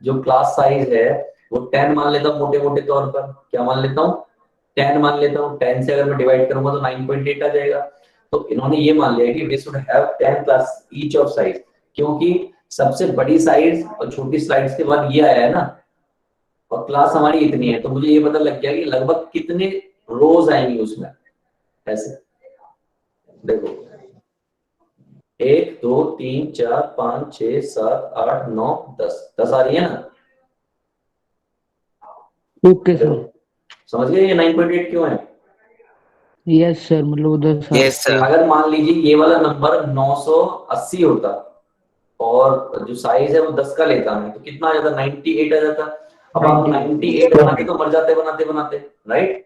जो क्लास साइज है वो 10 मान लेता हूँ मोटे मोटे तौर पर। क्या मान लेता हूँ? 10 मान लेता हूँ। 10 से अगर मैं डिवाइड करूंगा तो 9.8 आ जाएगा। तो इन्होंने ये मान लिया कि we should have 10 class each of size, क्योंकि सबसे बड़ी साइज और छोटी साइज के बाद ये आया है ना, और क्लास हमारी इतनी है, तो मुझे ये पता लग गया कि लगभग कितने रोज आएंगे उसमें। ऐसे देखो, 1 2 3 4 5 6 7 8 9 10 आ रही है ना। Okay sir. समझ गए ये 9.8 क्यों है? यस सर, मतलब उधर सर। Yes sir. अगर मान लीजिए ये वाला नंबर 980 होता और जो साइज है वो 10 का लेता है, तो कितना आ जाता? 98 आ जाता। अब आप 98 बना के तो मर जाते बनाते बनाते, right?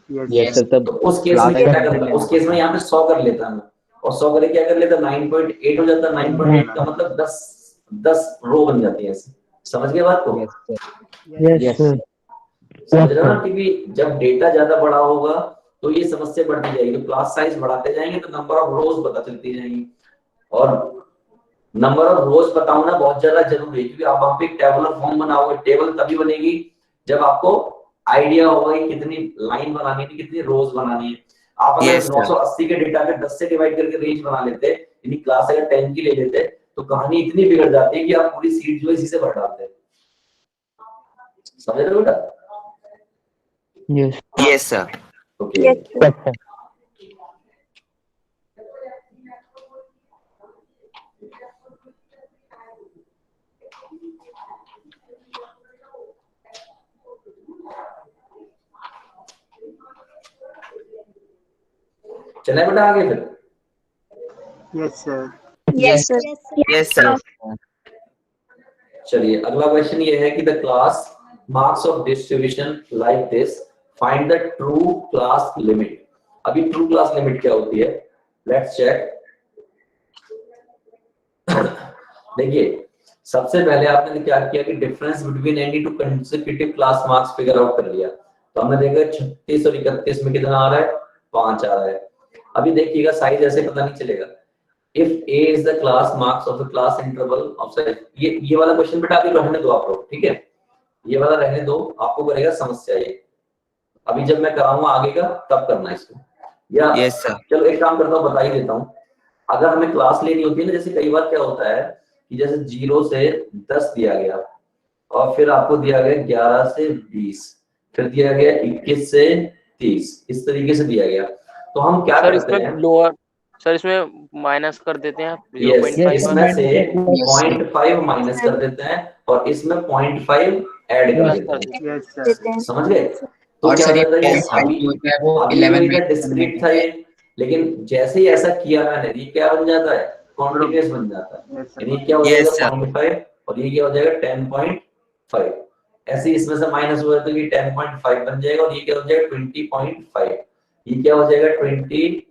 Yes yes sir. Sir, तब तो उस केस में क्लास क्या एक्सटेंशन करता, लेना उस केस में पड़ता। यहाँ पे 100 कर लेता मैं, और 100 करे क्या कर लेता, 9.8 हो जाता। 9.8 का मतलब 10 रो बन जाती है ऐसे। समझ गए बात को? Yes sir. Yes yes sir. समझ रहे हो ना, क्योंकि जब डेटा ज्यादा बड़ा होगा तो ये समस्या बढ़ती जाएगी। तो क्लास साइज बढ़ाते जाएंगे तो नंबर ऑफ रोज पता चलती जाएंगी, और नंबर ऑफ रोज बताना बहुत ज्यादा जरूरी है, क्योंकि आप वहां पे एक टेबुलर फॉर्म बनाओगे। टेबल तभी बनेगी जब आपको आइडिया होगा कि कितनी लाइन बनानी है, कितनी रोज बनानी है। आप अगर यस सर। 980 के डेटा के 10 से डिवाइड करके रेंज बना लेते, यानी क्लास अगर 10 की ले लेते, तो कहानी इतनी बिगड़ जाती है कि आप पूरी सीट जो है इसी से भर डालते। समझ रहे हो बेटा? Yes. Yes sir. Okay. Yes sir. चले बेटा आगे फिर। Yes sir. Yes sir. Yes sir. चलिए अगला क्वेश्चन ये है कि the class marks of distribution like this, find the true class limit. अभी ट्रू क्लास लिमिट क्या होती है, लेट्स चेक। देखिए सबसे पहले आपने क्या किया कि difference between any two consecutive class marks figure out कर लिया। तो हमने देखा 36 और 31 में कितना आ रहा है, 5 आ रहा है। अभी देखिएगा साइज ऐसे पता नहीं चलेगा। If A is the class marks of the class interval of size, ये वाला क्वेश्चन बेटा अभी रहने दो आप लोग, ठीक है? ये वाला रहने दो, आपको करेगा समस्या ये। अभी जब मैं कराऊंगा आगे का तब करना इसको, या यस सर। चलो एक काम करता हूँ, बता ही देता हूँ। अगर हमें क्लास लेनी होती है ना, जैसे कई बार क्या होता है कि जैसे 0 से 10 दिया गया, और फिर आपको दिया गया 11 से 20, फिर दिया गया 21 से 30, इस तरीके से दिया गया। तो हम क्या सर करते इसमें हैं, लोअर, सर इसमें माइनस कर देते हैं यस 0.5 इसमें से Yes, sir. 0.5 माइनस कर देते हैं और इसमें 0.5 ऐड कर प्लस देते कर हैं। देते हैं। Yes sir. देते हैं। समझ गए? तो और क्या सर ये होता है, Yes, sir. अभी होता है वो अभी 11 वही में था, डिस्क्रीट था ये, लेकिन जैसे ही ऐसा किया मैंने, ये क्या बन जाता है, कॉन्टिन्यूअस बन जाता है। यस यानी क्या हो Yes, जाएगा sir. 0.5 और ये क्या हो जाएगा 10.5। ऐसे इसमें से माइनस हुआ तो ये 10.5 बन जाएगा, और ये क्या हो जाएगा 20.5, ये क्या हो जाएगा 20.5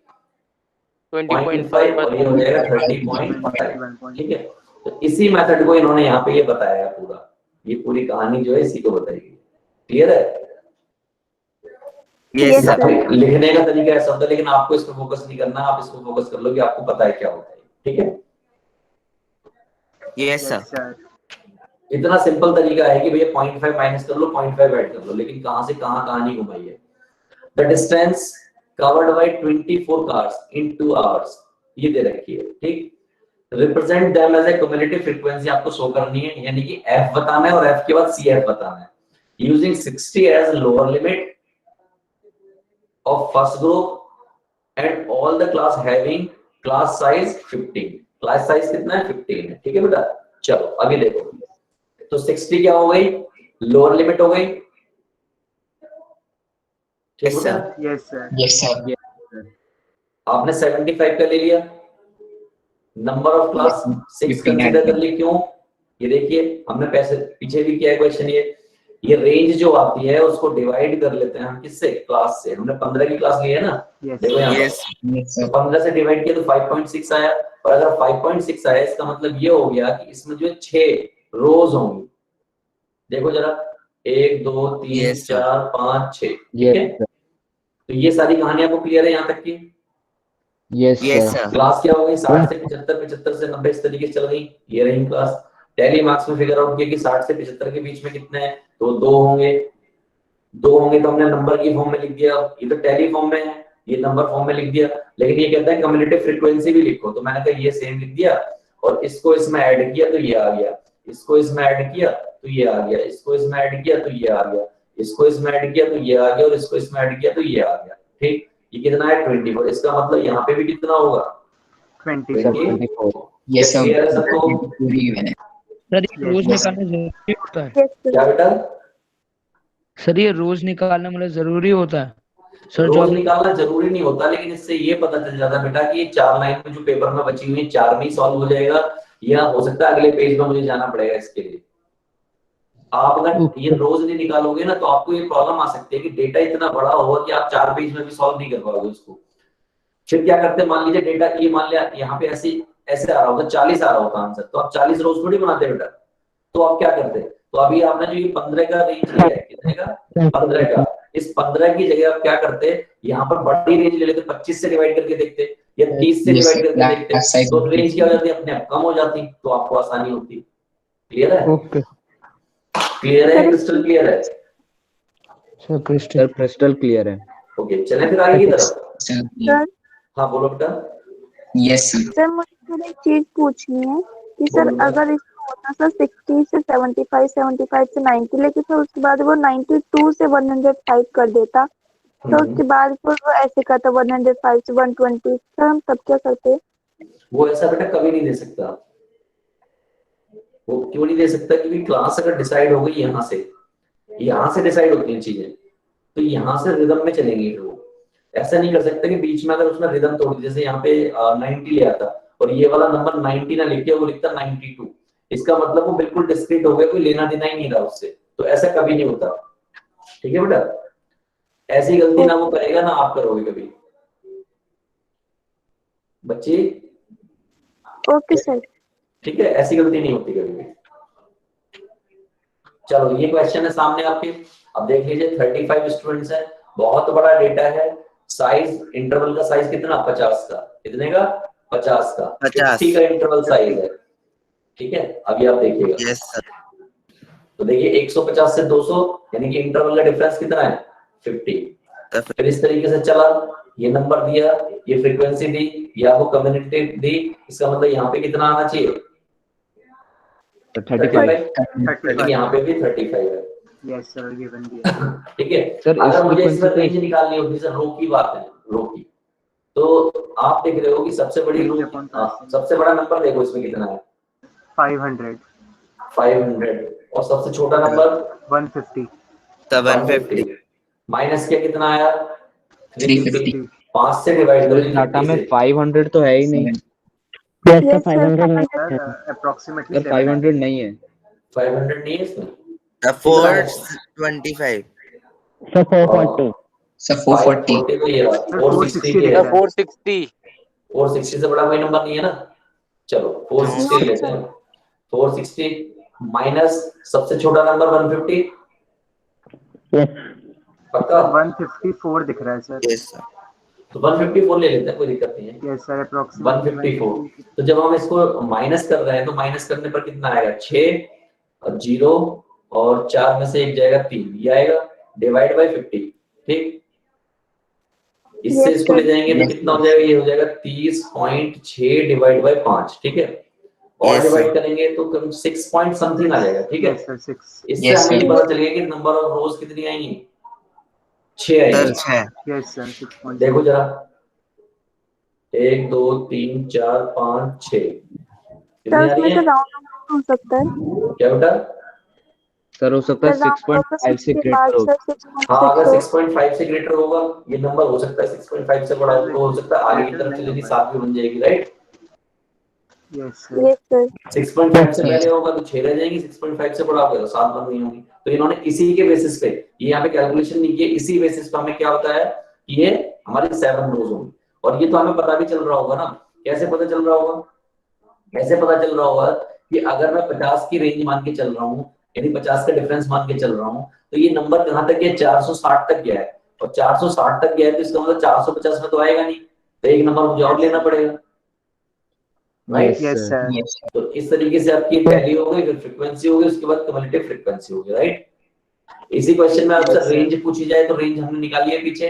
और ये हो जाएगा 30.5। ठीक है? तो इसी मेथड को इन्होंने यहाँ पे ये बताया है पूरा, ये पूरी कहानी जो है इसी को बताएगी। क्लियर है? Yes, sir. लिखने का तरीका ऐसा होता है, लेकिन आपको इस पर फोकस नहीं करना, आप इसको फोकस कर लो कि आपको पता है क्या होता है। ठीक है? Yes Yes, sir sir. इतना सिंपल तरीका है कि भैया 0.5 माइनस कर लो, 0.5 ऐड कर लो, लेकिन कहां से कहां कहानी घुमाई है। The distance covered by 24 cars in 2 hours, ये दे रखी है, ठीक। Represent them as a cumulative frequency आपको शो करनी है, यानी कि f बताना है और f के बाद CF बताना है, using 60 as lower limit of first group and all the class having class size 15। Class size कितना है? 15 है, ठीक है बेटा। चलो अभी देखो, तो 60 क्या हो गई? लोअर लिमिट हो गई, ठीक यस है। Sir Yes, sir. Yes sir. आपने 75 का ले लिया, नंबर ऑफ क्लास 6 कंसीडर कर ली, क्यों? ये देखिए हमने पैसे पीछे भी किया है क्वेश्चन, ये रेंज जो आती है उसको डिवाइड कर लेते हैं हम किससे? क्लास से। हमने 15 की क्लास ली है ना, Yes. देखो यहाँ यस पर तो 15 से डिवाइड किया तो 5.6 आया, और अगर 5.6 आया इसका मतलब ये हो गया कि इसमें जो 6 रोज होंगी, देखो जरा 1 2 3 Yes, sir. 4 5 6, ठीक यस है। तो ये सारी कहानी आपको क्लियर है यहाँ तक की? Yes yes sir. Sir class क्या हो गई? 60 से 75, 75 से 90, इस तरीके से चल गई, ये रही क्लास। टैली मार्क्स में फिगर आउट किया कि 60 से 75 के बीच में कितने हैं, तो 2 होंगे, 2 होंगे तो हमने नंबर की फॉर्म में लिख दिया, ये तो टैली फॉर्म में है, ये नंबर फॉर्म में लिख दिया, लेकिन ये कहता है कम्युलेटिव फ्रीक्वेंसी भी लिखो, तो मैंने कहा ये सेम लिख दिया, और इसको इसमें ऐड किया तो ये आ गया, इसको इसमें ऐड किया तो ये आ गया, इसको इसमें ऐड किया तो ये आ गया, इसको इसमें ऐड किया तो ये आ गया, और इसको इसमें ऐड किया तो ये आ गया, ठीक। ये कितना है? 24। इसका मतलब यहाँ पे भी कितना होगा? 20. सर 20। 24। Yes sir. क्लियर है सबको? पूरी given है। सर ये Yes, रोज yes. निकालना जरूरी होता है? Yes, sir. क्या बेटा? सर ये रोज निकालना मतलब जरूरी होता है? सर जो रोज आपने निकालना जरूरी नहीं होता, लेकिन इससे ये पता चल जाता है बेटा कि ये 4 लाइन में जो पेपर में बची हुई है 4 में ही सॉल्व हो जाएगा, या हो सकता है अगले पेज में मुझे जाना पड़ेगा इसके लिए। आप अगर ये रोज नहीं निकालोगे ना तो आपको ये प्रॉब्लम आ सकती है कि डेटा इतना बड़ा होगा कि आप 4 पेज में भी सॉल्व नहीं कर पाओगे उसको। फिर क्या करते हैं, मान लीजिए डेटा ये मान लिया यहाँ पे ऐसे ऐसे आ रहा होगा, 40 आ रहा होगा आंसर, तो आप 40 रोज थोड़ी बनाते बेटा, तो आप क्या करते हैं, तो अभी आपने जो ये 15 का रेंज लिया है, कितने का? 15 का। इस 15 की जगह आप क्या करते हैं, यहाँ पर बड़ी रेंज ले लेते, 25 से डिवाइड करके देखते, या 30 से डिवाइड करके देखते, तो रेंज क्या हो जाती है? अपने आप कम हो जाती, तो आपको आसानी होती। क्लियर है? ओके क्लियर है? क्रिस्टल क्लियर है? सर क्रिस्टल क्लियर है। ओके, चलें फिर आगे की तरफ। सर हाँ बोलो बेटा। Yes sir. सर मुझे एक चीज पूछनी है कि सर बोलो। अगर इसमें होता सर 60 से 75, 75 से 90, लेकिन फिर उसके बाद वो 92 से 105 कर देता, तो उसके बाद फिर वो ऐसे करता 105 से 120, सर हम तब क्या करते? वो ऐसा बेटा कभी नहीं दे सकता। वो क्यों नहीं दे सकता? क्योंकि क्लास अगर डिसाइड हो गई यहाँ से डिसाइड होती हैं चीजें, तो यहाँ से रिदम में चलेंगे। फिर वो ऐसा नहीं कर सकता कि बीच में अगर उसने रिदम तोड़ दी, जैसे यहाँ पे 90 लिया था और ये वाला नंबर 90 ना लिख के वो लिखता 92, इसका मतलब वो बिल्कुल डिस्क्रीट हो गया, कोई लेना देना ही नहीं रहा उससे, तो ऐसा कभी नहीं होता। ठीक है बेटा, ऐसी गलती ना वो करेगा ना आप करोगे कभी बच्चे। Okay sir. ठीक है, ऐसी गलती नहीं होती कभी भी। चलो ये क्वेश्चन है सामने आपके, अब देख लीजिए 35 स्टूडेंट्स हैं, बहुत बड़ा डेटा है। साइज, इंटरवल का साइज कितना? 50 का। कितने का? 50 का। 50 का इंटरवल साइज है। ठीक है, अभी आप देखिएगा। Yes sir. तो देखिए 150 से 200 यानी कि इंटरवल का डिफरेंस कितना है? 50। फिर इस तरीके से चला, ये नंबर दिया, ये फ्रीक्वेंसी दी, ये आपको कम्युनिटी दी, इसका मतलब यहाँ पे कितना आना चाहिए? 35। यहाँ पे भी 35 है। Yes, sir. Given the ठीक है सर अगर मुझे frequency इसमें पे- रेंज निकालनी होती सर, रो की बात है, रो की, तो आप देख रहे हो कि सबसे बड़ी रो, सबसे बड़ा नंबर देखो इसमें कितना है? 500. 500। और सबसे छोटा नंबर 150. 750 माइनस क्या कितना आया? 350। 5 से डिवाइड सर कर इस डाटा में 500 तो है ही नहीं। Yes, sir, 500 Sir, approximately sir 500 नहीं है। 500 नहीं है इसमें। 425 सर 440। सर 440। 440 तो ये रहा, 460 460 ये सर है। 460 460 से बड़ा कोई नंबर नहीं है ना। चलो 460 लेते हैं। 460 माइनस सबसे छोटा नंबर 150। यस पक्का? 154 दिख रहा है सर. Yes sir. तो 154 ले लेते हैं, कोई दिक्कत नहीं है। Yes sir, approximately 154। तो जब हम इसको माइनस कर रहे हैं तो माइनस करने पर कितना आएगा, 6 और 0 और 4 में से एक जाएगा 3, ये आएगा डिवाइड बाय 50। ठीक, इससे इसको ले जाएंगे तो कितना हो जाएगा, ये हो जाएगा 30.6 डिवाइड बाय 5। ठीक है, और डिवाइड करेंगे तो कम 6 पॉइंट समथिंग आ जाएगा। ठीक है, यस सर, 6। इससे हमें ये पता चलेगा कि नंबर ऑफ रोज कितनी आएंगी, 6 आएंगी। Yes sir, 6. देखो जरा, 1 2 3 4 5 6 कितनी आ रही है, राउंड हो सकता है क्या बेटा? सर हो सकता है 6.5 से ग्रेटर हो। हाँ, अगर 6.5 से ग्रेटर होगा ये नंबर हो सकता है, 6.5 से बड़ा हो सकता है, आगे की तरफ चलेगी 7 भी बन जाएगी, राइट? यस सर, 6.5 से पहले होगा तो 6 रह जाएंगी, 6.5 से बड़ा होगा तो 7 बन गई होंगी। तो इन्होंने इसी के बेसिस पे, ये यहाँ पे कैलकुलेशन नहीं किया, इसी बेसिस पे हमें क्या होता है कि ये हमारी 7 रोज होंगी। और ये तो हमें पता भी चल रहा होगा ना, कैसे पता चल रहा होगा, कैसे पता चल रहा होगा कि अगर मैं 50 की रेंज मान के चल रहा हूँ, यानी 50 का डिफरेंस मान के चल रहा हूँ, तो ये नंबर कहाँ तक है, 460 तक गया है, और 460 तक गया है तो इसका मतलब 450 में तो आएगा नहीं, तो एक नंबर मुझे और लेना पड़ेगा, राइट? यस सर, तो इस तरीके से आपकी टैली हो गई, फिर फ्रीक्वेंसी हो गई, उसके बाद क्युमुलेटिव फ्रीक्वेंसी हो गई, राइट? इसी क्वेश्चन में आपसे रेंज पूछी जाए तो रेंज हमने निकाली है पीछे,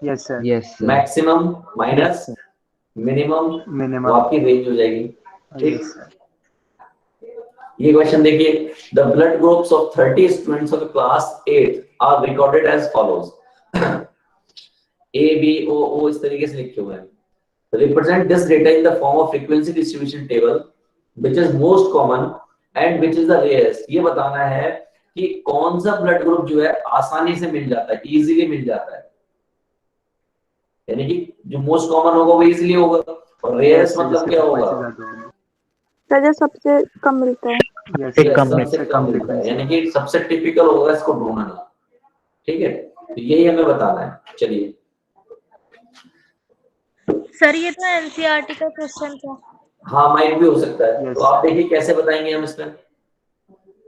yes sir, yes sir, maximum minus minimum, वो आपकी रेंज हो जाएगी। ठीक, ये क्वेश्चन देखिए, the blood groups of 30 students of class 8 are recorded as follows. A B O O इस तरीके से लिखे हुए हैं। Represent this data in the form of frequency distribution table which is most common and which is the rarest. ये बताना है कि कौन सा ब्लड ग्रुप जो है आसानी से मिल जाता है, इजीली मिल जाता है, यानी कि जो मोस्ट कॉमन होगा वो इजीली होगा, और रेयरेस्ट मतलब क्या होगा, सर सबसे कम मिलता है, सबसे कम मिलता है, यानी कि सबसे टिपिकल होगा, इसको ढूंढना। ठीक है, तो यही हमें बताना है। चलिए सर ये तो एनसीईआरटी का क्वेश्चन था। हाँ, माइट भी हो सकता है। तो आप देखिए कैसे बताएंगे हम इसमें।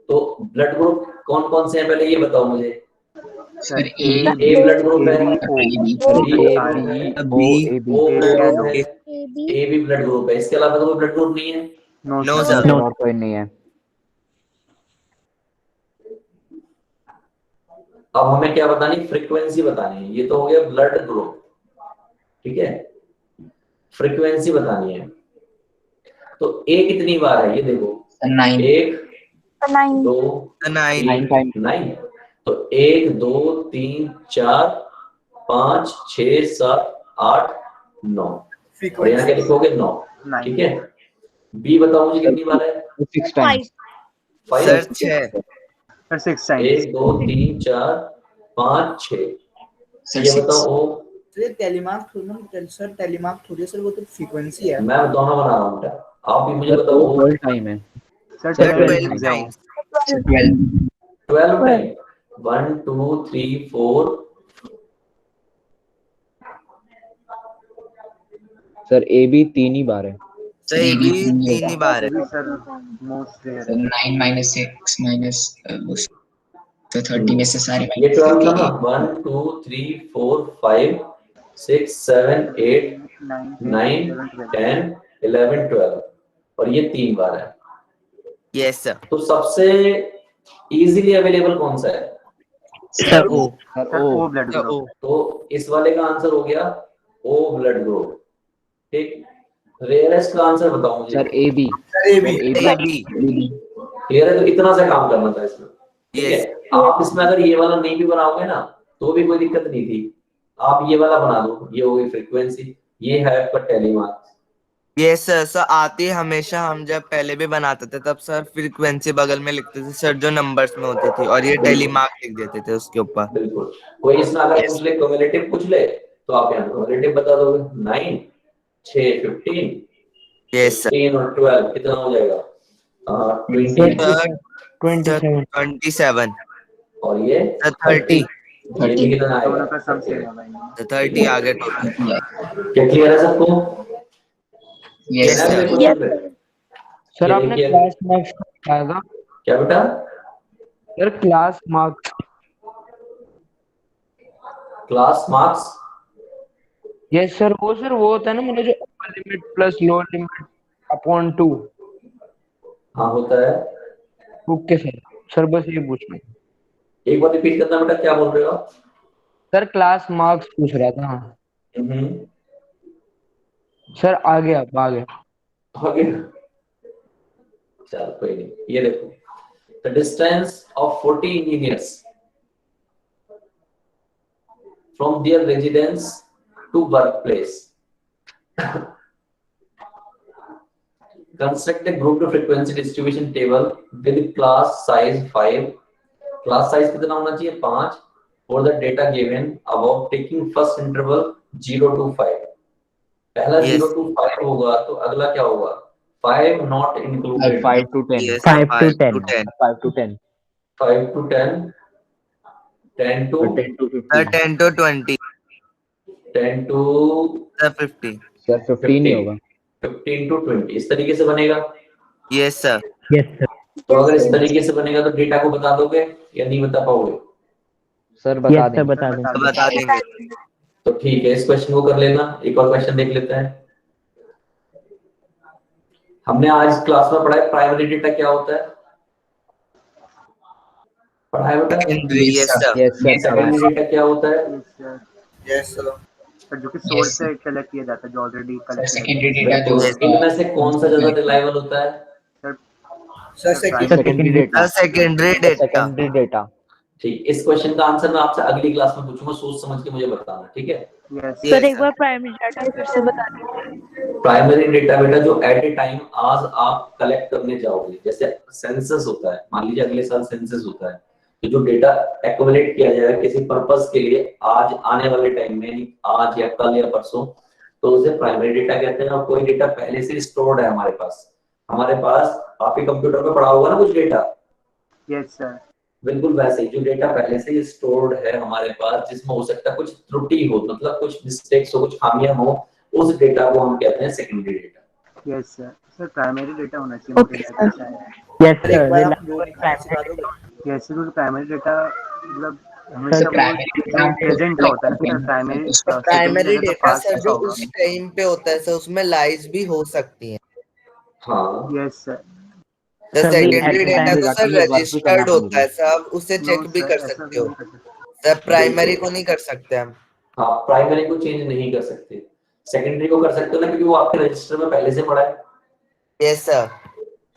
तो ब्लड ग्रुप कौन कौन से हैं पहले ये बताओ मुझे। सर ए ब्लड ग्रुप है, ए बी ब्लड ग्रुप है, इसके अलावा कोई ब्लड ग्रुप नहीं है? नो सर, और कोई नहीं है। अब हमें क्या बतानी, फ्रीक्वेंसी बतानी है। ये तो हो गया ब्लड ग्रुप, ठीक है, फ्रीक्वेंसी बतानी है। तो ए कितनी बार है ये देखो, 9, 1 2 9 9, तो 1 2 3 4 5 6 7 8 9, और यहाँ क्या लिखोगे 9, ठीक है। बी बताओ मुझे कितनी बार है? 6 टाइम्स। 5 सर 6 1 2 3 4 5 6, ये बताओ ओ। टेलीमार्क थोड़ी सर, टेलीमार्क थोड़ी सर, वो तो फ्रीक्वेंसी है। मैं दोनों बना रहा हूँ, आप भी मुझे बताओ। 12 टाइम है sir, 12 times. 12 time, 1 2 3 4। Sir A B 3 ही बार है। सर ए बी 3 ही बार है। सर मोस्ट रेयर है। 9 माइनस 6 माइनस तो 30 में से सारे ये 12 था ना, 1 2 3 4 5 6 7 8 9 10 11 12, और ये 3 बार है। Yes sir. तो सबसे इजीली अवेलेबल कौन सा है? Sir O. Sir O blood group. तो इस वाले का आंसर हो गया ओ ब्लड ग्रुप, ठीक। रेयरेस्ट का आंसर बताओ मुझे। Sir A B. A B clear है? तो इतना सा काम करना था इसमें, ठीक है। आप इसमें अगर ये वाला नहीं भी बनाओगे ना तो भी कोई दिक्कत नहीं थी, आप ये वाला बना दो, ये हो गई फ्रीक्वेंसी, ये है आपका टेलीमार्क। Yes sir. सर आती हमेशा हम जब पहले भी बनाते थे तब सर फ्रीक्वेंसी बगल में लिखते थे सर, जो नंबर्स में होती थी, और ये टेलीमार्क लिख देते थे उसके ऊपर। बिल्कुल, कोई इसमें अगर पूछ ले, क्युमुलेटिव पूछ ले तो आप यहाँ क्युमुलेटिव बता दोगे। 9 6 15, यस सर। 15 और 12 कितना हो जाएगा? 27 और ये 30। ये भी कितना आएगा? दोनों का सम सेम होगा। 30 आगे टोटल। क्या क्लियर है सबको? Yes sir. सर आपने क्लास मार्क्स बताया था? क्या बेटा? Sir class marks. Class marks yes sir वो होता है ना, मतलब जो upper limit plus lower limit upon 2। हाँ होता है। ओके सर बस ये पूछना है। एक बार रिपीट करना बेटा, क्या बोल रहे हो आप? सर क्लास मार्क्स पूछ रहा था। हम्म, सर आ गया। आगे चल कोई नहीं, ये देखो, the distance of 40 engineers from their residence to work place. Construct a grouped frequency distribution table with class size 5. Class size कितना होना चाहिए? 5 for the data given above, taking first interval 0 to 5. पहला 0 to 5 होगा तो अगला क्या होगा? 5 not included. 5 to 10. Yes, 5 to 10। 5 to 10. 5 to 10, 10 to 10 to 15. 10 to 20, 10 to 50. Sir 15 ही होगा। 15 to 20 इस तरीके से बनेगा। Yes sir. तो अगर इस तरीके से बनेगा तो डेटा को बता दोगे या नहीं बता पाओगे? सर बता देंगे। बता देंगे। तो ठीक है, इस क्वेश्चन को कर लेना। एक और क्वेश्चन देख लेते हैं। हमने आज क्लास में पढ़ा है प्राइमरी डेटा क्या होता है, पढ़ा है बेटा? Yes sir. सेकेंडरी डेटा क्या होता है? Yes sir. जो कि सोर्स से कलेक्ट किया जाता है, जो ऑलरेडी कलेक्ट सेकेंडरी डेटा जो इनमें से कौन सा ज्यादा रिलायबल होता है? Sir secondary data. Secondary data. ठीक, इस क्वेश्चन का आंसर मैं आपसे अगली क्लास में पूछूंगा, सोच समझ के मुझे बताना, ठीक है? सर एक बार प्राइमरी डाटा फिर से बता दीजिए। प्राइमरी डेटा बेटा जो एट ए टाइम आज आप कलेक्ट करने जाओगे, जैसे सेंसस होता है, मान लीजिए अगले साल सेंसस होता है, तो जो डेटा एक्युमुलेट किया जाएगा किसी पर्पस के लिए आज आने वाले टाइम में, आज या कल या परसों, तो उसे प्राइमरी डेटा कहते हैं। और कोई डेटा पहले से स्टोर्ड है हमारे पास आपके कंप्यूटर पे पड़ा होगा ना कुछ डेटा। Yes sir. बिल्कुल वैसे ही जो डेटा पहले से ही स्टोर्ड है हमारे पास, जिसमें हो सकता है कुछ त्रुटि हो, मतलब कुछ मिस्टेक्स हो, कुछ खामियां हो, उस डेटा को हम कहते हैं secondary data. Yes sir. Sir primary data होना चाहिए मुझे लगता है। Yes yes sir, primary data मतलब सर हमेशा प्रेजेंट का होता है ना सर। प्राइमरी डेटा सर जो उस टाइम पे होता है सर, उसमें लाइज भी हो सकती हैं। हाँ यस सर। सेकेंडरी डेटा तो सर रजिस्टर्ड होता है सर, आप उसे चेक भी कर सकते हो सर, प्राइमरी को नहीं कर सकते हम। हाँ, प्राइमरी को चेंज नहीं कर सकते, सेकेंडरी को कर सकते हो ना, क्योंकि वो आपके रजिस्टर में पहले से पड़ा है। Yes sir.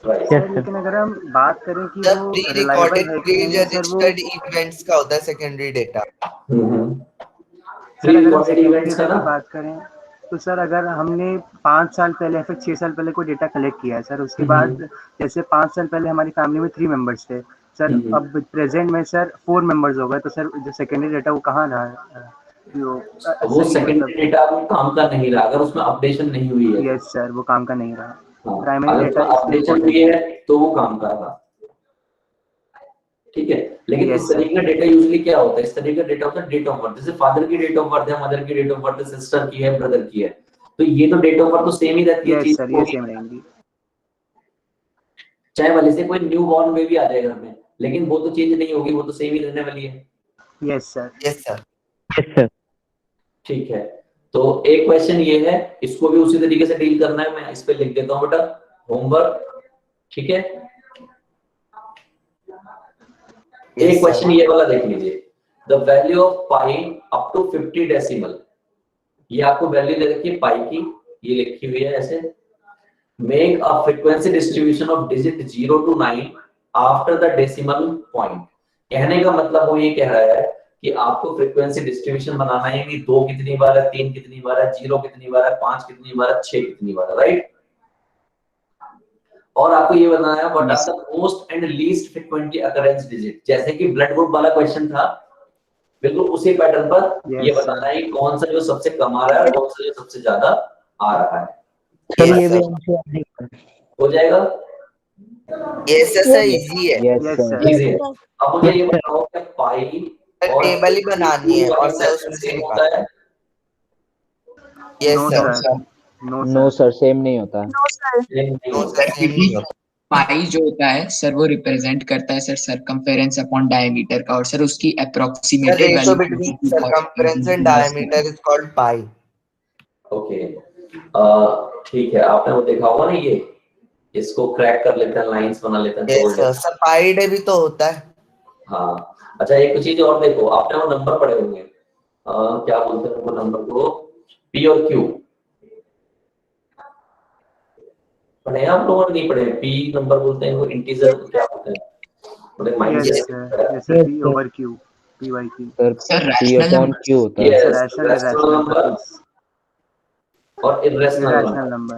लेकिन अगर हम बात करें कि वो pre recorded pre registered events का होता है सेकेंडरी डेटा। सर अगर हम सेकेंडरी डेटा की बात करें तो सर अगर हमने 5 साल पहले या फिर 6 साल पहले कोई डेटा कलेक्ट किया है सर, उसके बाद जैसे 5 साल पहले हमारी फैमिली में 3 मेंबर्स थे सर, अब प्रेजेंट में सर 4 मेंबर्स हो गए, तो सर जो सेकेंडरी डेटा वो कहाँ रहा? वो सेकेंडरी डेटा वो काम का नहीं रहा अगर उसमें अपडेशन नहीं हुई है। यस सर, वो काम का नहीं रहा। प्राइमरी डेटा अपडेशन हुई है तो वो काम का रहा, ठीक है। लेकिन इस तरीके का डेटा यूजुअली क्या होता है, इस तरीके का डेटा होता है डेट ऑफ बर्थ, जैसे फादर की डेट ऑफ बर्थ है, मदर की डेट ऑफ बर्थ है, सिस्टर की है, ब्रदर की है, तो ये तो डेट ऑफ बर्थ तो सेम ही रहती है, चीज सेम रहेंगी। चाहे वाले से कोई न्यू बॉर्न बेबी आ जाए घर में, लेकिन वो तो चेंज नहीं होगी, वो तो सेम ही रहने वाली है। Yes sir. Yes sir. Yes sir. ठीक है, तो एक क्वेश्चन ये है, इसको भी उसी तरीके से डील करना है, मैं इस पे लिख देता हूँ बेटा होमवर्क, ठीक है। एक क्वेश्चन ये वाला देख लीजिए, the value of pi up to 50 decimal, ये आपको वैल्यू दे रखी है पाई की, ये लिखी हुई है ऐसे, make a frequency distribution of digit 0 to 9 after the decimal point. कहने का मतलब वो ये कह रहा है कि आपको फ्रीक्वेंसी डिस्ट्रीब्यूशन बनाना है कि 2 कितनी बार है, 3 कितनी बार है, 0 कितनी बार है, 5 कितनी बार है, 6 कितनी बार है, राइट। और आपको ये बताना है what are the most and least frequently occurrence digit, जैसे कि ब्लड ग्रुप वाला क्वेश्चन था, बिल्कुल उसी पैटर्न पर ये बताना है कौन सा जो सबसे कम आ रहा है और कौन सा जो सबसे ज्यादा आ रहा है। सर ये भी हो जाएगा। यस सर, इजी है। इजी है। अब मुझे ये बताओ कि पाई टेबल ही बनानी है और सर उसमें से होता है। Yes sir. No sir, same नहीं होता। पाई जो होता है सर वो रिप्रेजेंट करता है सर सरकमफेरेंस अपॉन डायमीटर का, और सर उसकी approximated ratio between circumference and diameter is called pi. Okay, ठीक है, आपने वो देखा होगा ना, ये इसको क्रैक कर लेते हैं, लाइंस बना लेते हैं, तोड़ लेते हैं। सपाइड भी तो होता है। हाँ, अच्छा एक चीज और देखो, आपने वो नंबर पढ़े होंगे, क्या बोलते हैं वो नंबर को, पी और क्यू पढ़े आप लोगों ने? नहीं पढ़े? पी नंबर बोलते हैं, वो इंटीजर को क्या बोलते हैं, थोड़े माइंड यस से। जैसे P over Q, P by Q. Sir P upon Q होता है। रैशनल रैशनल नंबर और irrational irrational number.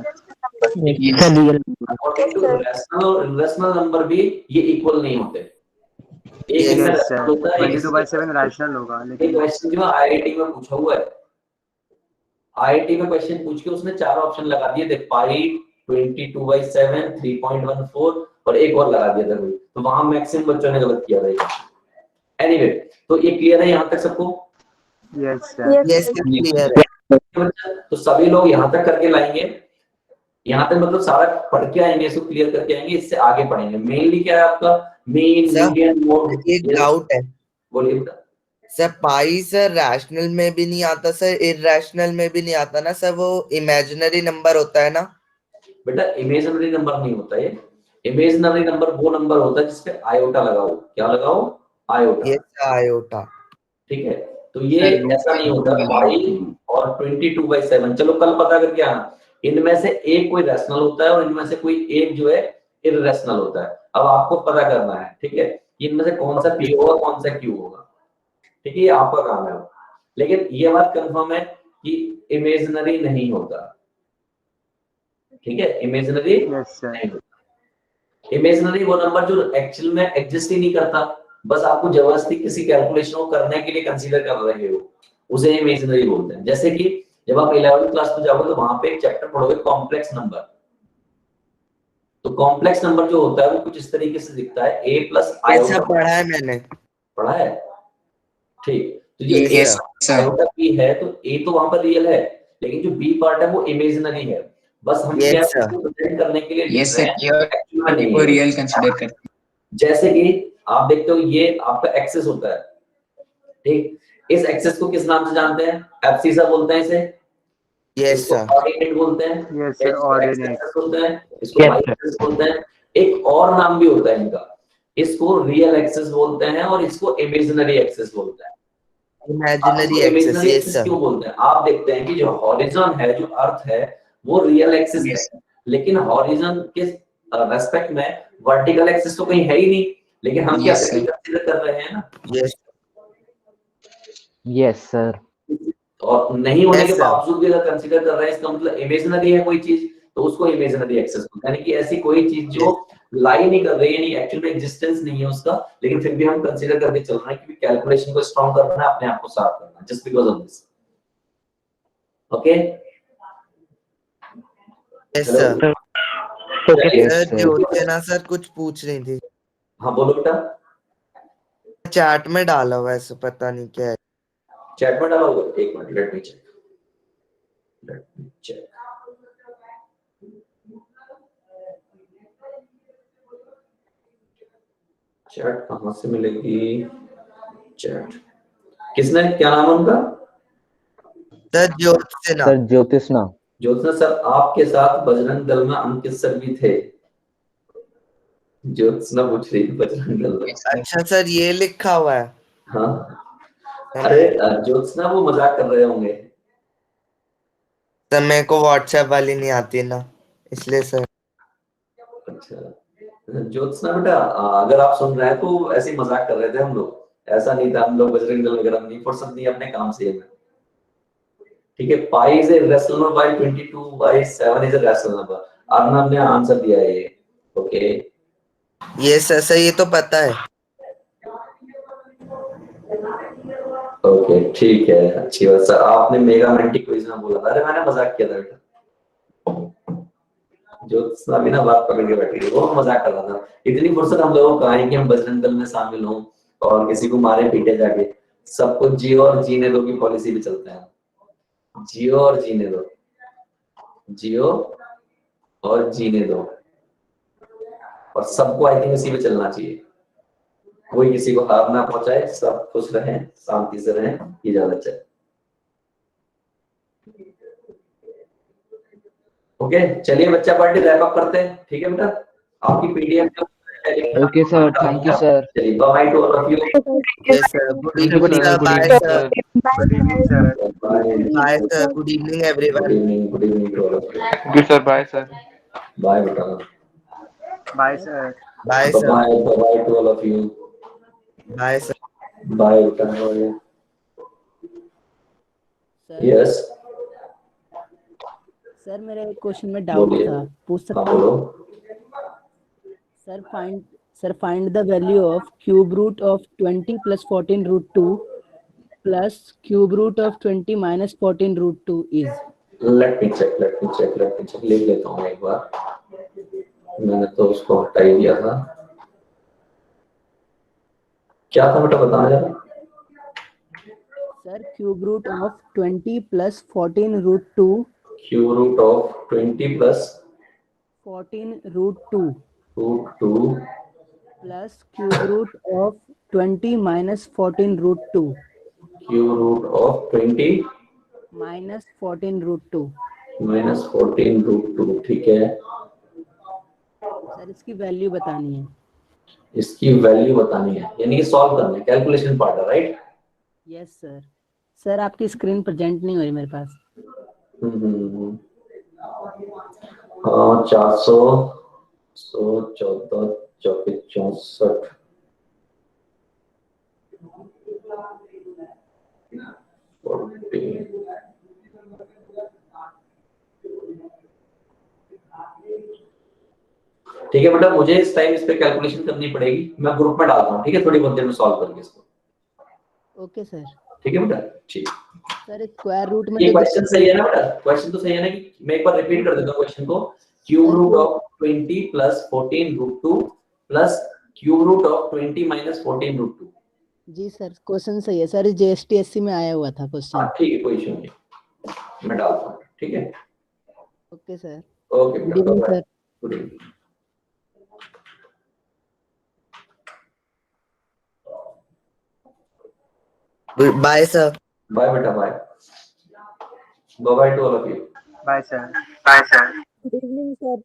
Number. According to rational और इर्रेशनल नंबर भी ये इक्वल नहीं होते। एक इनमें यस रैशनल सर, होता है, 22/7 रैशनल होगा, एक लेकिन क्वेश्चन जो आईआईटी में पूछा हुआ है, आईआईटी में क्वेश्चन पूछ के उसने 4 ऑप्शन लगा दिए थे, पाई 22/7, 3.14 और एक और लगा दिया था कोई, तो वहां मैक्सिमम बच्चों ने गलत किया था। एनीवे, तो ये क्लियर है यहाँ तक सबको? Yes sir. यस क्लियर है। तो सभी लोग यहाँ तक करके लाएंगे, यहाँ तक मतलब सारा पढ़ के आएंगे, इसको क्लियर करके आएंगे, इससे आगे पढ़ेंगे। मेनली क्या है आपका, मीन, मीडियन, मोड। एक डाउट है, बोलिए बेटा। सर पाई सर रैशनल में भी नहीं आता सर, इरैशनल में भी नहीं आता ना सर, वो इमेजिनरी नंबर होता है ना? बेटा इमेजिनरी नंबर नहीं होता ये, इमेजिनरी नंबर वो नंबर होता है जिसपे आयोटा लगाओ। क्या लगाओ? आयोटा। ये आयोटा। ठीक है, तो ये ऐसा नहीं होता पाई और 22/7। चलो कल पता करके आना, इनमें से एक कोई रैशनल होता है और इनमें से कोई एक जो है इररेशनल होता है। अब आपको पता करना है, ठीक है, इनमें से कौन सा पी होगा, कौन सा क्यू होगा। ठीक है, ये आपका काम है। लेकिन ये बात कंफर्म है कि इमेजिनरी नहीं होता। ठीक है, इमेजिनरी नहीं होता। इमेजिनरी वो नंबर जो एक्चुअल में एग्जिस्ट ही नहीं करता, बस आपको जबरदस्ती किसी कैलकुलेशन को करने के लिए कंसीडर कर रहे हो, उसे इमेजिनरी बोलते हैं। जैसे कि जब आप 11वीं क्लास में जाओगे तो वहां पे एक चैप्टर पढ़ोगे कॉम्प्लेक्स नंबर। तो कॉम्प्लेक्स नंबर जो होता है वो कुछ इस तरीके से दिखता है, a प्लस आयोटा। पढ़ा है मैंने। पढ़ा है? ठीक, तो जो आयोटा b है तो a तो वहां पर रियल है, लेकिन जो b पार्ट है वो इमेजिनरी है। बस हम क्या प्रेजेंट करने के लिए लिख रहे हैं, एक्चुअल में नहीं है। रियल कंसीडर करते हैं। जैसे कि आप देखते हो ये आपका एक्सेस होता है, ठीक, इस एक्सेस को किस नाम से जानते हैं? एब्सिसा बोलते हैं इसे। Yes sir. ऑर्डिनेट बोलते हैं। यस सर, ऑर्डिनेट बोलते हैं इसको, वाई एक्सेस बोलते हैं। एक और नाम भी होता है इनका, इसको रियल एक्सेस बोलते हैं और इसको इमेजिनरी एक्सेस बोलते हैं। Imaginary imaginary access. एक्सेस क्यों बोलते हैं? आप देखते हैं कि जो हॉरिजॉन है, जो अर्थ है, वो रियल एक्सिस है, लेकिन हॉरिजॉन के रेस्पेक्ट में वर्टिकल एक्सिस तो कहीं है ही नहीं, लेकिन हम क्या कंसीडर कर रहे हैं ना? Yes sir. और नहीं होने के बावजूद भी अगर कंसीडर कर रहे हैं, इसका मतलब इमेजिनरी है कोई चीज, तो उसको इमेजिनरी एक्सेस बोलते हैं। यानी कि ऐसी कोई चीज जो लाई नहीं कर रही है, यानी एक्चुअल में एग्जिस्टेंस नहीं है उसका, लेकिन फिर भी हम कंसीडर करके चल रहे हैं, क्योंकि कैलकुलेशन को स्ट्रांग करना है, अपने आप को साफ करना है, just because of this. Okay sir. Jyotina sir कुछ पूछ रही थी। हाँ बोलो बेटा। चैट में डाला हुआ है, पता नहीं क्या है। चैट में डाला होगा, एक minute, let me check. Chat कहां से मिलेगी? चैट किसने, क्या नाम है उनका? Sir Jyotina. Sir Jyotishna. Jyotishna sir, आपके साथ बजरंग दल में अंकित सर भी थे। ज्योतिषना पूछ रही थी बजरंग दल में। अच्छा सर, ये लिखा हुआ है। हाँ, अरे ज्योतिषना वो मजाक कर रहे होंगे। सर मेरे को व्हाट्सएप वाली नहीं आती ना, इसलिए सर। अच्छा ज्योतिषना बेटा, अगर आप सुन रहे हैं तो ऐसे ही मजाक कर रहे थे हम लोग, ऐसा नहीं था। हम लोग बजरंग दल वगैरह नहीं, फुर्सत नहीं अपने काम से। ठीक है, pi is a rational number, by 22/7 is a rational number. Arnab ने आंसर दिया है ये। ओके ये सर ये तो पता है। ओके ठीक है, अच्छी बात सर। आपने मेगा मेंटी क्विज में बोला था, अरे मैंने मजाक किया था बेटा। जो भी ना बात पकड़ के बैठी, वो मजाक कर रहा था। इतनी फुर्सत हम लोगों को कहाँ है कि हम बजरंग दल में शामिल हों और किसी को मारे पीटे जाके। सबको जियो और जीने दो की पॉलिसी पे चलते हैं। जियो और जीने दो, जियो और जीने दो, और सबको आई थिंक इसी पे चलना चाहिए। कोई किसी को हार ना पहुंचाए, सब खुश रहें, शांति से रहें, ये ज्यादा अच्छा है। ओके, चलिए बच्चा पार्टी रैप अप करते हैं, ठीक है बेटा। आपकी PDF okay sir, thank you sir. चलिए bye to all of you. Yes sir, good Thank you, evening sir. Good bye evening, sir, good evening sir. Bye sir, good evening everyone. Good evening to all of you. Thank you sir, bye sir. Bye बेटा। Bye sir. Bye sir, bye to all of you. Bye sir. Bye बेटा, bye. Sir yes sir मेरा एक question में doubt बोलिए। था, पूछ हाँ सकता हूँ? बोलो। Sir find the value of cube root of 20 + 14 √2 plus cube root of 20 - 14 √2 is. Let me check लिख लेता हूँ एक बार। मैंने तो उसको हटा ही दिया था। क्या था बेटा, बताना जरा। Sir cube root of 20 + 14 √2 cube root of 20 + 14 √2 √2 plus cube root of 20 - 14 √2 cube root of 20 - 14 √2। - 14 √2, ठीक है। सर इसकी वैल्यू बतानी है। इसकी वैल्यू बतानी है, यानी कि सॉल्व करना है, कैलकुलेशन पार्ट है, राइट। Yes sir. सर आपकी स्क्रीन प्रेजेंट नहीं हो रही मेरे पास। 400 114 24 64 ठीक है बेटा, मुझे इस टाइम इस पे कैलकुलेशन करनी पड़ेगी। मैं ग्रुप में डालता हूँ, ठीक है, थोड़ी बहुत देर में सॉल्व करके इसको। Okay sir. ठीक है बेटा, ठीक। सर स्क्वायर रूट में ये तो क्वेश्चन सही है ना बेटा? क्वेश्चन तो सही है ना? कि मैं एक बार रिपीट कर देता हूँ क्वेश्चन को। Cube root of 20 + 14 √2 plus cube root of 20 - 14 √2। जी सर, क्वेश्चन सही है सर, JST-SC में आया हुआ था क्वेश्चन। ठीक है, कोई इशू नहीं, मैं डालता हूँ, ठीक है। Okay sir. Okay good evening sir. Good evening. Bye sir. Bye बेटा, bye. Bye to all of you. Bye sir. Good evening sir.